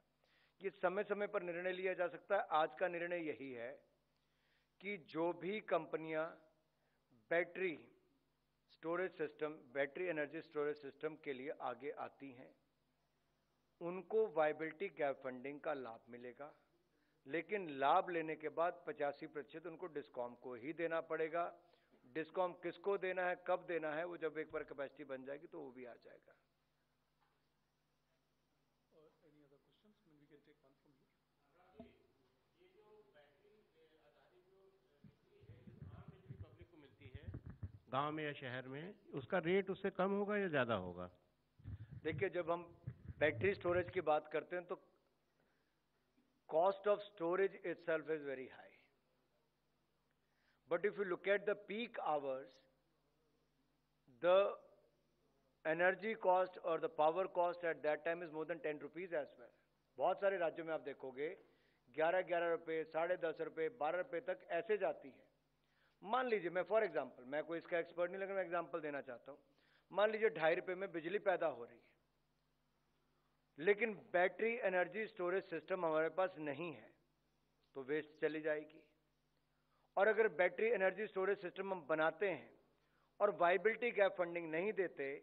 ये समय समय पर निर्णय लिया जा सकता है. आज का निर्णय यही है कि जो भी कंपनियां battery storage system, battery energy storage system के लिए आगे आती हैं, उनको वायबिलिटी गैप फंडिंग का लाभ मिलेगा. लेकिन लाभ लेने के बाद 85% उनको डिस्कॉम को ही देना पड़ेगा. डिस्कॉम किसको देना है, कब देना है, वो जब एक बार कैपेसिटी बन जाएगी तो वो भी आ जाएगा. गांव में या शहर में, उसका रेट उससे कम होगा या ज्यादा होगा? देखिए, जब हम बैटरी स्टोरेज की बात करते हैं तो cost of storage itself is very high. But if you look at the peak hours, the energy cost और the power cost at that time is more than 10 rupees as well. बहुत सारे राज्यों में आप देखोगे 11 रुपए, 10.5 रुपए, 12 रुपए तक ऐसे जाती है. मान लीजिए, मैं फॉर एग्जांपल, मैं कोई इसका एक्सपर्ट नहीं, लेकिन मैं एग्जांपल देना चाहता हूं. मान लीजिए 2.5 रुपए में बिजली पैदा हो रही है, लेकिन बैटरी एनर्जी स्टोरेज सिस्टम हमारे पास नहीं है, तो वेस्ट चली जाएगी. और अगर बैटरी एनर्जी स्टोरेज सिस्टम हम बनाते हैं और वायबिलिटी गैप फंडिंग नहीं देते,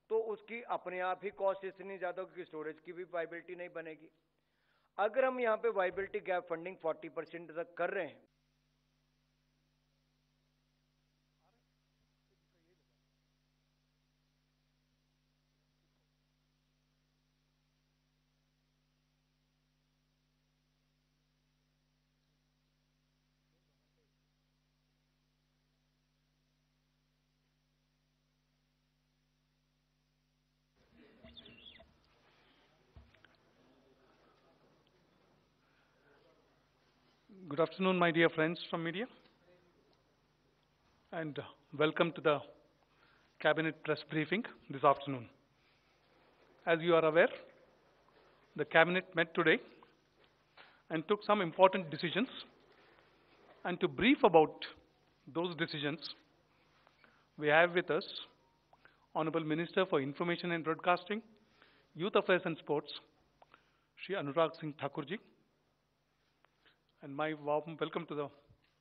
तो उसकी अपने आप ही कॉस्ट इतनी ज्यादा होगी कि स्टोरेज की भी वायबिलिटी नहीं बनेगी. अगर हम यहां पे वायबिलिटी गैप फंडिंग 40% तक कर रहे हैं, Good afternoon, my dear friends from media. and welcome to the Cabinet press briefing this afternoon. As you are aware, the Cabinet met today and took some important decisions. And to brief about those decisions, we have with us Honorable Minister for Information and Broadcasting, Youth Affairs and Sports, Shri Anurag Singh Thakurji. And my warm welcome to the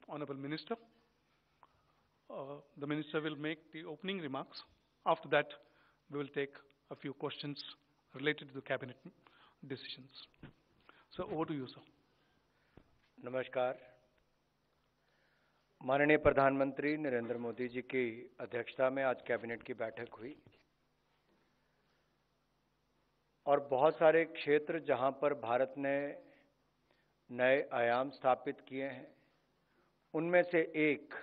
Honorable Minister. The Minister will make the opening remarks. After that, we will take a few questions related to the Cabinet decisions. So over to you, sir. नमस्कार। माननीय प्रधानमंत्री नरेंद्र मोदी जी की अध्यक्षता में आज कैबिनेट की बैठक हुई और बहुत सारे क्षेत्र जहां पर भारत ने नए आयाम स्थापित किए हैं, उनमें से एक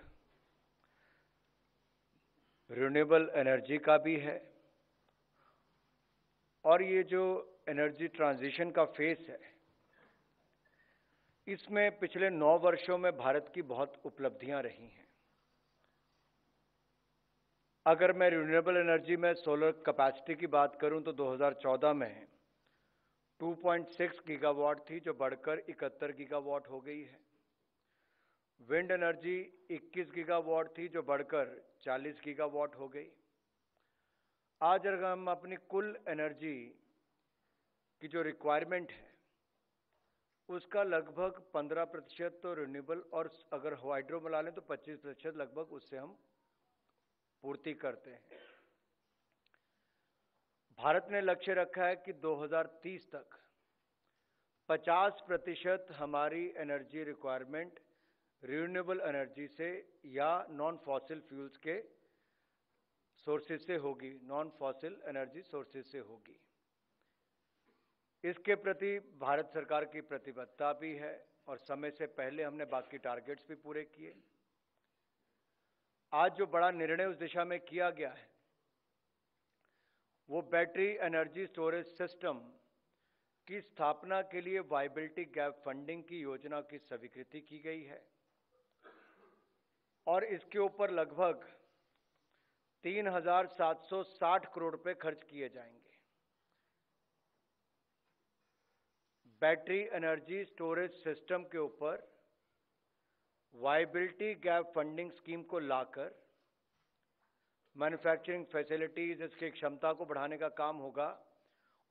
रिन्यूएबल एनर्जी का भी है। और ये जो एनर्जी ट्रांजिशन का फेस है, इसमें पिछले 9 वर्षों में भारत की बहुत उपलब्धियां रही हैं। अगर मैं रिन्यूएबल एनर्जी में सोलर कैपेसिटी की बात करूं तो 2014 में 2.6 गीगावाट थी, जो बढ़कर 71 गीगावाट हो गई है। विंड एनर्जी 21 गीगावाट थी, जो बढ़कर 40 गीगावाट हो गई। आज अगर हम अपनी कुल एनर्जी की जो रिक्वायरमेंट है, उसका लगभग 15% तो रिन्यूएबल, और अगर हाइड्रो मिला लें तो 25% लगभग उससे हम पूर्ति करते हैं। भारत ने लक्ष्य रखा है कि 2030 तक 50% हमारी एनर्जी रिक्वायरमेंट रिन्यूएबल एनर्जी से या नॉन फॉसिल फ्यूल्स के सोर्सेज से होगी, नॉन फॉसिल एनर्जी सोर्सेज से होगी। इसके प्रति भारत सरकार की प्रतिबद्धता भी है और समय से पहले हमने बाकी टारगेट्स भी पूरे किए। आज जो बड़ा निर्णय उस दिशा में किया गया है, वो बैटरी एनर्जी स्टोरेज सिस्टम की स्थापना के लिए वायबिलिटी गैप फंडिंग की योजना की स्वीकृति की गई है और इसके ऊपर लगभग 3,760 करोड़ रुपए खर्च किए जाएंगे। बैटरी एनर्जी स्टोरेज सिस्टम के ऊपर वायबिलिटी गैप फंडिंग स्कीम को लाकर मैन्युफैक्चरिंग फैसिलिटीज, इसकी क्षमता को बढ़ाने का काम होगा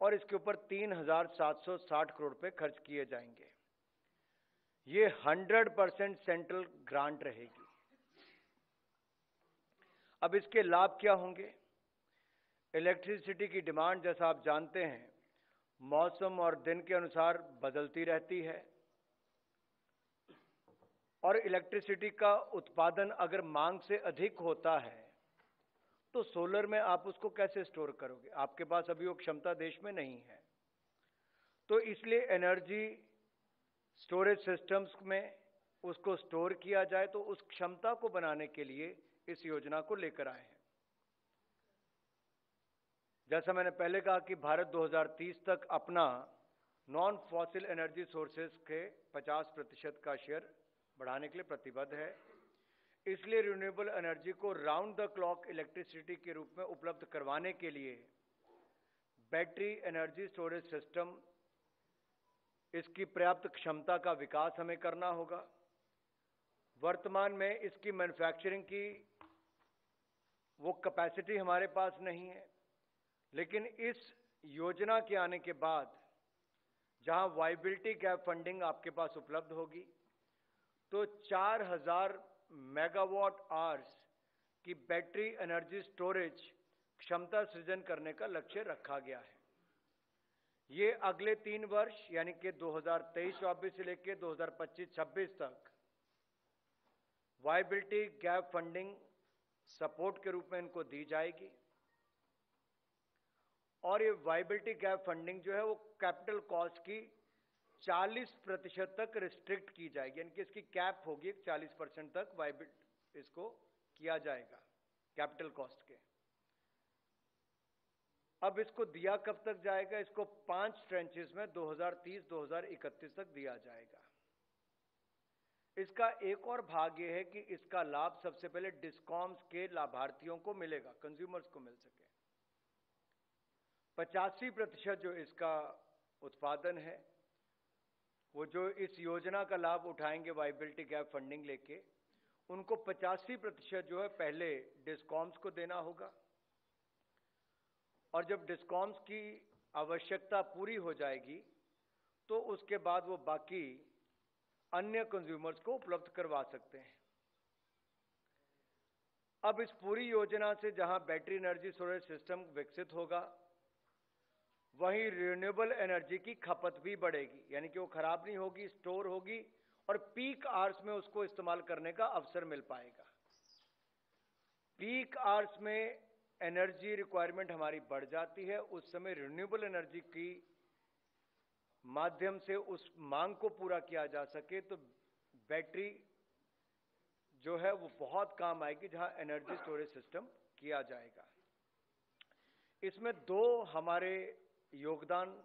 और इसके ऊपर 3,760 करोड़ रुपए खर्च किए जाएंगे। ये 100% सेंट्रल ग्रांट रहेगी। अब इसके लाभ क्या होंगे? इलेक्ट्रिसिटी की डिमांड, जैसा आप जानते हैं, मौसम और दिन के अनुसार बदलती रहती है और इलेक्ट्रिसिटी का उत्पादन अगर मांग से अधिक होता है तो सोलर में आप उसको कैसे स्टोर करोगे? आपके पास अभी वो क्षमता देश में नहीं है। तो इसलिए एनर्जी स्टोरेज सिस्टम्स में उसको स्टोर किया जाए, तो उस क्षमता को बनाने के लिए इस योजना को लेकर आए हैं। जैसा मैंने पहले कहा कि भारत 2030 तक अपना नॉन फॉसिल एनर्जी सोर्सेज के 50% का शेयर बढ़ाने के लिए प्रतिबद्ध है। इसलिए रिन्यूएबल एनर्जी को राउंड द क्लॉक इलेक्ट्रिसिटी के रूप में उपलब्ध करवाने के लिए बैटरी एनर्जी स्टोरेज सिस्टम, इसकी पर्याप्त क्षमता का विकास हमें करना होगा। वर्तमान में इसकी मैन्युफैक्चरिंग की वो कैपेसिटी हमारे पास नहीं है, लेकिन इस योजना के आने के बाद जहां वायबिलिटी गैप फंडिंग आपके पास उपलब्ध होगी, तो 4,000 मेगावाट आवर्स की बैटरी एनर्जी स्टोरेज क्षमता सृजन करने का लक्ष्य रखा गया है। ये अगले 3 वर्ष यानी कि 2023-24 से लेकर 2025-26 तक वायबिलिटी गैप फंडिंग सपोर्ट के रूप में इनको दी जाएगी और ये वायबिलिटी गैप फंडिंग जो है वो कैपिटल कॉस्ट की 40% तक रिस्ट्रिक्ट की जाएगी, यानी कि इसकी कैप होगी 40% तक वायबिलिटी इसको किया जाएगा कैपिटल कॉस्ट के। अब इसको दिया कब तक जाएगा? इसको 5 ट्रेंचेस में 2030-2031 तक दिया जाएगा। इसका एक और भाग ये है कि इसका लाभ सबसे पहले डिस्कॉम्स के लाभार्थियों को मिलेगा, कंज्यूमर्स को मिल सके। 85% जो इसका उत्पादन है, वो जो इस योजना का लाभ उठाएंगे वाइबिलिटी गैप फंडिंग लेके, उनको 85% जो है पहले डिस्कॉम्स को देना होगा, और जब डिस्कॉम्स की आवश्यकता पूरी हो जाएगी तो उसके बाद वो बाकी अन्य कंज्यूमर्स को उपलब्ध करवा सकते हैं। अब इस पूरी योजना से जहां बैटरी एनर्जी स्टोरेज सिस्टम विकसित होगा, वहीं रिन्यूएबल एनर्जी की खपत भी बढ़ेगी, यानी कि वो खराब नहीं होगी, स्टोर होगी और पीक आवर्स में उसको इस्तेमाल करने का अवसर मिल पाएगा। पीक आवर्स में एनर्जी रिक्वायरमेंट हमारी बढ़ जाती है, उस समय रिन्यूएबल एनर्जी की माध्यम से उस मांग को पूरा किया जा सके, तो बैटरी जो है वो बहुत काम आएगी जहां एनर्जी स्टोरेज सिस्टम किया जाएगा। इसमें दो हमारे योगदान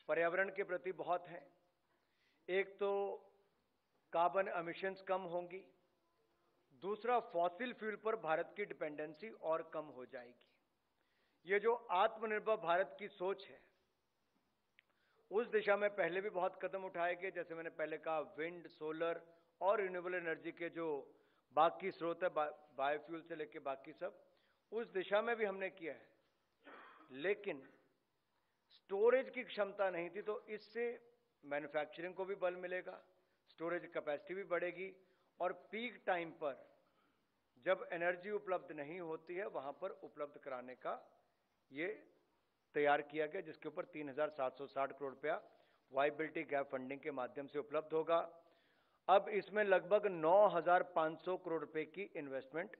पर्यावरण के प्रति बहुत हैं। एक तो कार्बन एमिशंस कम होंगी, दूसरा फॉसिल फ्यूल पर भारत की डिपेंडेंसी और कम हो जाएगी। ये जो आत्मनिर्भर भारत की सोच है, उस दिशा में पहले भी बहुत कदम उठाए गए। जैसे मैंने पहले कहा, विंड, सोलर और रिन्यूएबल एनर्जी के जो बाकी स्रोत है, बायोफ्यूल से लेके बाकी सब, उस दिशा में भी हमने किया है। लेकिन स्टोरेज की क्षमता नहीं थी, तो इससे मैन्युफैक्चरिंग को भी बल मिलेगा, स्टोरेज कैपेसिटी भी बढ़ेगी, और पीक टाइम पर जब एनर्जी उपलब्ध नहीं होती है वहां पर उपलब्ध कराने का ये तैयार किया गया, जिसके ऊपर 3,760 करोड़ रुपया वाइबिलिटी गैप फंडिंग के माध्यम से उपलब्ध होगा। अब इसमें लगभग 9,500 करोड़ रुपए की इन्वेस्टमेंट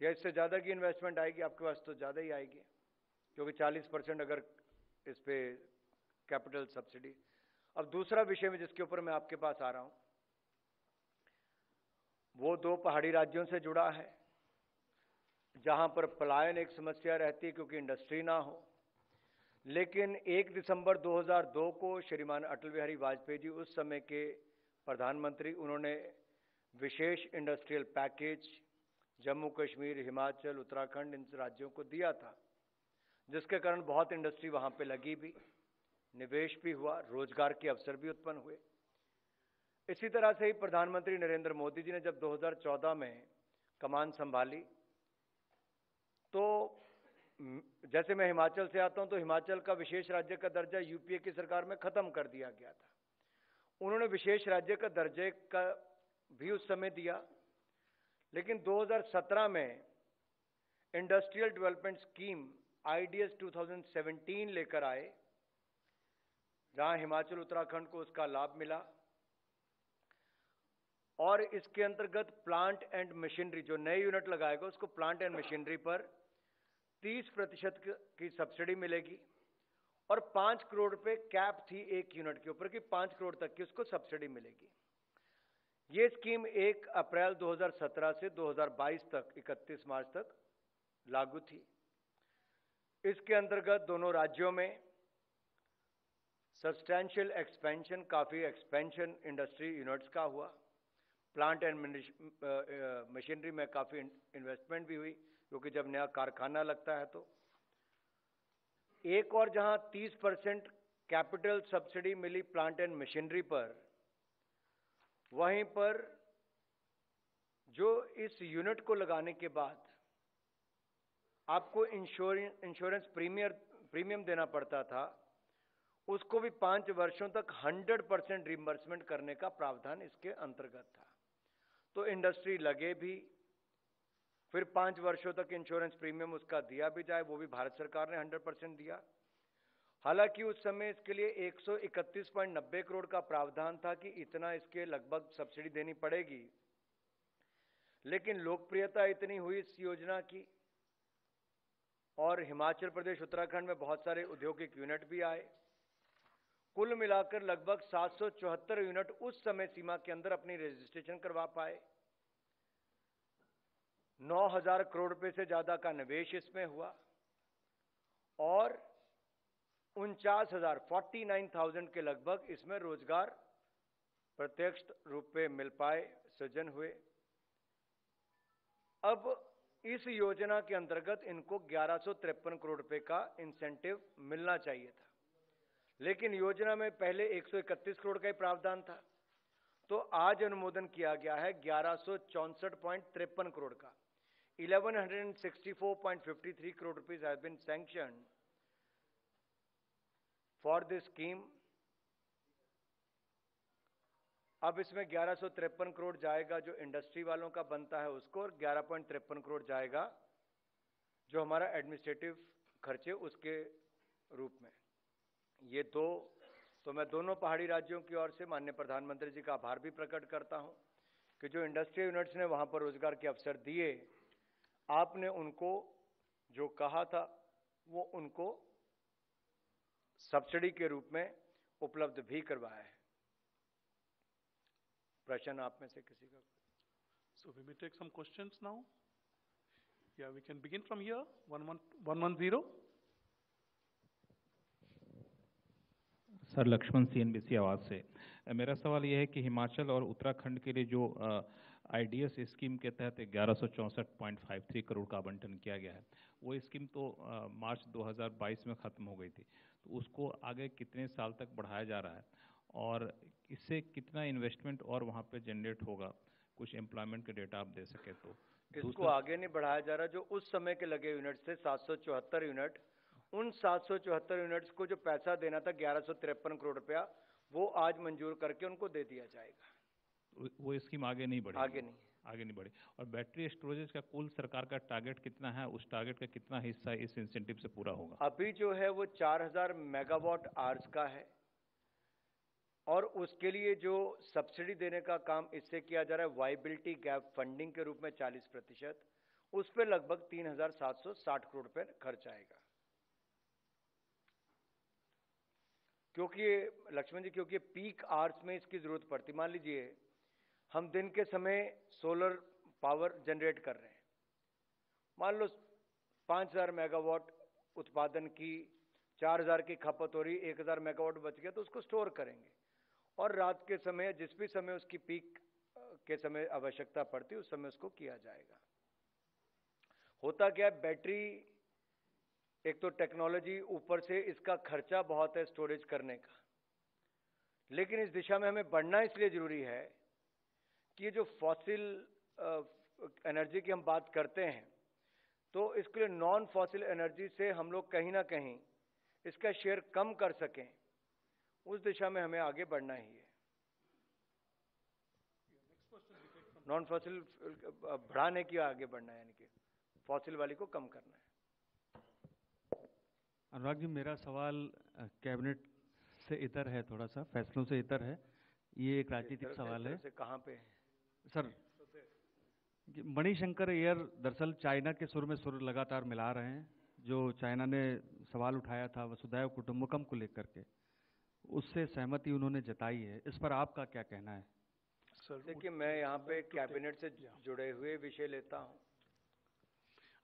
या इससे ज्यादा की इन्वेस्टमेंट आएगी, आपके पास तो ज्यादा ही आएगी, क्योंकि 40% अगर इस पे कैपिटल सब्सिडी। अब दूसरा विषय में जिसके ऊपर मैं आपके पास आ रहा हूं, वो दो पहाड़ी राज्यों से जुड़ा है, जहां पर पलायन एक समस्या रहती है क्योंकि इंडस्ट्री ना हो। लेकिन 1 दिसंबर 2002 को श्रीमान अटल बिहारी वाजपेयी जी, उस समय के प्रधानमंत्री, उन्होंने विशेष इंडस्ट्रियल पैकेज जम्मू कश्मीर, हिमाचल, उत्तराखंड, इन राज्यों को दिया था, जिसके कारण बहुत इंडस्ट्री वहां पे लगी भी, निवेश भी हुआ, रोजगार के अवसर भी उत्पन्न हुए। इसी तरह से ही प्रधानमंत्री नरेंद्र मोदी जी ने जब 2014 में कमान संभाली, तो जैसे मैं हिमाचल से आता हूं, तो हिमाचल का विशेष राज्य का दर्जा यूपीए की सरकार में खत्म कर दिया गया था। उन्होंने विशेष राज्य का दर्जे का भी उस समय दिया, लेकिन 2017 में इंडस्ट्रियल डेवलपमेंट स्कीम आईडीएस 2017 लेकर आए, जहां हिमाचल, उत्तराखंड को उसका लाभ मिला, और इसके अंतर्गत प्लांट एंड मशीनरी, जो नए यूनिट लगाएगा उसको प्लांट एंड मशीनरी पर 30% की सब्सिडी मिलेगी, और 5 करोड़ रुपए कैप थी एक यूनिट के ऊपर कि 5 करोड़ तक की उसको सब्सिडी मिलेगी। ये स्कीम 1 अप्रैल 2017 से 2022 तक, 31 मार्च तक लागू थी। इसके अंतर्गत दोनों राज्यों में सब्सटैंशियल एक्सपेंशन, काफी एक्सपेंशन इंडस्ट्री यूनिट्स का हुआ, प्लांट एंड मशीनरी में काफी इन्वेस्टमेंट भी हुई, क्योंकि जब नया कारखाना लगता है तो। एक और जहां 30% कैपिटल सब्सिडी मिली प्लांट एंड मशीनरी पर, वहीं पर जो इस यूनिट को लगाने के बाद आपको इंश्योरेंस प्रीमियम देना पड़ता था, उसको भी 5 वर्षों तक 100% रिइंबर्समेंट करने का प्रावधान इसके अंतर्गत था। तो इंडस्ट्री लगे भी, फिर 5 वर्षों तक इंश्योरेंस प्रीमियम उसका दिया भी जाए, वो भी भारत सरकार ने 100% दिया। हालांकि उस समय इसके लिए 131.90 करोड़ का प्रावधान था कि इतना इसके लगभग सब्सिडी देनी पड़ेगी, लेकिन लोकप्रियता इतनी हुई इस योजना की, और हिमाचल प्रदेश, उत्तराखंड में बहुत सारे औद्योगिक यूनिट भी आए। कुल मिलाकर लगभग 774 यूनिट उस समय सीमा के अंदर अपनी रजिस्ट्रेशन करवा पाए। 9,000 करोड़ रुपए से ज्यादा का निवेश इसमें हुआ, और 49,000 49,000 के लगभग इसमें रोजगार प्रत्यक्ष रूप में मिल पाए, सृजन हुए। अब इस योजना के अंतर्गत इनको 1153 करोड़ रुपए का इंसेंटिव मिलना चाहिए था, लेकिन योजना में पहले 131 करोड़ का ही प्रावधान था। तो आज अनुमोदन किया गया है 1164.53 करोड़ का। 1164.53 crore rupees has been sanctioned for this scheme. अब इसमें 1153 करोड़ जाएगा जो इंडस्ट्री वालों का बनता है उसको, और 11.53 करोड़ जाएगा जो हमारा एडमिनिस्ट्रेटिव खर्चे उसके रूप में। ये दो, तो मैं दोनों पहाड़ी राज्यों की ओर से माननीय प्रधानमंत्री जी का आभार भी प्रकट करता हूं कि जो इंडस्ट्रियल यूनिट्स ने वहां पर रोजगार के अवसर दिए, आपने उनको जो कहा था वो उनको सब्सिडी के रूप में उपलब्ध भी करवाया है। प्रश्न आप में से किसी का? So we may take some questions now. Yeah, we can begin from here. 110. Sir, Laxman CNBC Awaaz से। मेरा सवाल यह है कि हिमाचल और उत्तराखंड के लिए जो IDS स्कीम के तहत 1164.53 करोड़ का आवंटन किया गया है, वो स्कीम तो मार्च 2022 में ख़त्म हो गई थी, तो उसको आगे कितने साल तक बढ़ाया जा रहा है और इससे कितना इन्वेस्टमेंट और वहाँ पे जनरेट होगा? कुछ एम्प्लॉयमेंट के डेटा आप दे सके तो। इसको आगे नहीं बढ़ाया जा रहा। जो उस समय के लगे यूनिट थे 774 यूनिट, उन 774 यूनिट्स को जो पैसा देना था 1153 करोड़ रुपया, वो आज मंजूर करके उनको दे दिया जाएगा। वो स्कीम आगे नहीं बढ़ी? आगे नहीं बढ़ी। और बैटरी स्टोरेज का कुल सरकार का टारगेट कितना है? उस टारगेट का कितना हिस्सा इस इंसेंटिव से पूरा होगा? अभी जो है वो 4000 मेगावाट आवर्स का है, और उसके लिए जो सब्सिडी देने का काम इससे किया जा रहा है वाइबिलिटी गैप फंडिंग के रूप में 40%, उस पर लगभग 3760 करोड़ रुपए खर्च आएगा। क्योंकि लक्ष्मण जी, क्योंकि पीक आवर्स में इसकी जरूरत पड़ती। मान लीजिए हम दिन के समय सोलर पावर जनरेट कर रहे हैं, मान लो 5000 मेगावाट उत्पादन की, 4000 की खपत हो रही, 1000 मेगावाट बच गया तो उसको स्टोर करेंगे, और रात के समय जिस भी समय उसकी पीक के समय आवश्यकता पड़ती उस समय उसको किया जाएगा। होता क्या है, बैटरी एक तो टेक्नोलॉजी, ऊपर से इसका खर्चा बहुत है स्टोरेज करने का, लेकिन इस दिशा में हमें बढ़ना इसलिए जरूरी है कि ये जो फॉसिल एनर्जी की हम बात करते हैं, तो इसके लिए नॉन फॉसिल एनर्जी से हम लोग कहीं ना कहीं इसका शेयर कम कर सकें, उस दिशा में हमें आगे बढ़ना ही है। नॉन फॉसिल बढ़ाने की आगे बढ़ना है, यानी कि फॉसिल वाली को कम करना है। अनुराग जी, मेरा सवाल कैबिनेट से इतर है, थोड़ा सा फैसलों से इतर है। ये एक राजनीतिक सवाल है। कहाँ पे सर? मणिशंकर एयर दरअसल चाइना के सुर में सुर लगातार मिला रहे हैं। जो चाइना ने सवाल उठाया था वसुधैव कुटुंबकम को लेकर के, उससे सहमति उन्होंने जताई है। इस पर आपका क्या कहना है? सर देखिए, मैं यहाँ पे कैबिनेट से जुड़े हुए विषय लेता हूँ।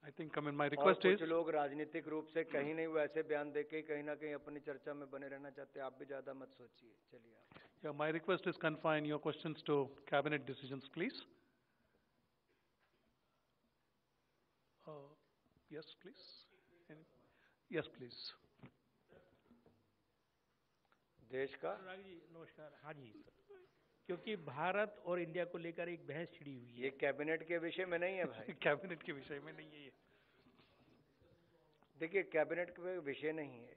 I think, my request is, कुछ लोग राजनीतिक रूप से कहीं नहीं वैसे बयान देके कहीं ना कहीं अपनी चर्चा में बने रहना चाहते हैं। आप भी ज्यादा मत सोचिए। चलिए आप। Yeah, my request is confine your questions to cabinet decisions, please. Yes, please. Yes, please. देश का अनुराग जी नमस्कार। हाँ जी सर, क्योंकि भारत और इंडिया को लेकर एक बहस छिड़ी हुई है। ये कैबिनेट के विषय में नहीं है भाई। कैबिनेट के विषय में नहीं है ये। देखिए, कैबिनेट के विषय नहीं है।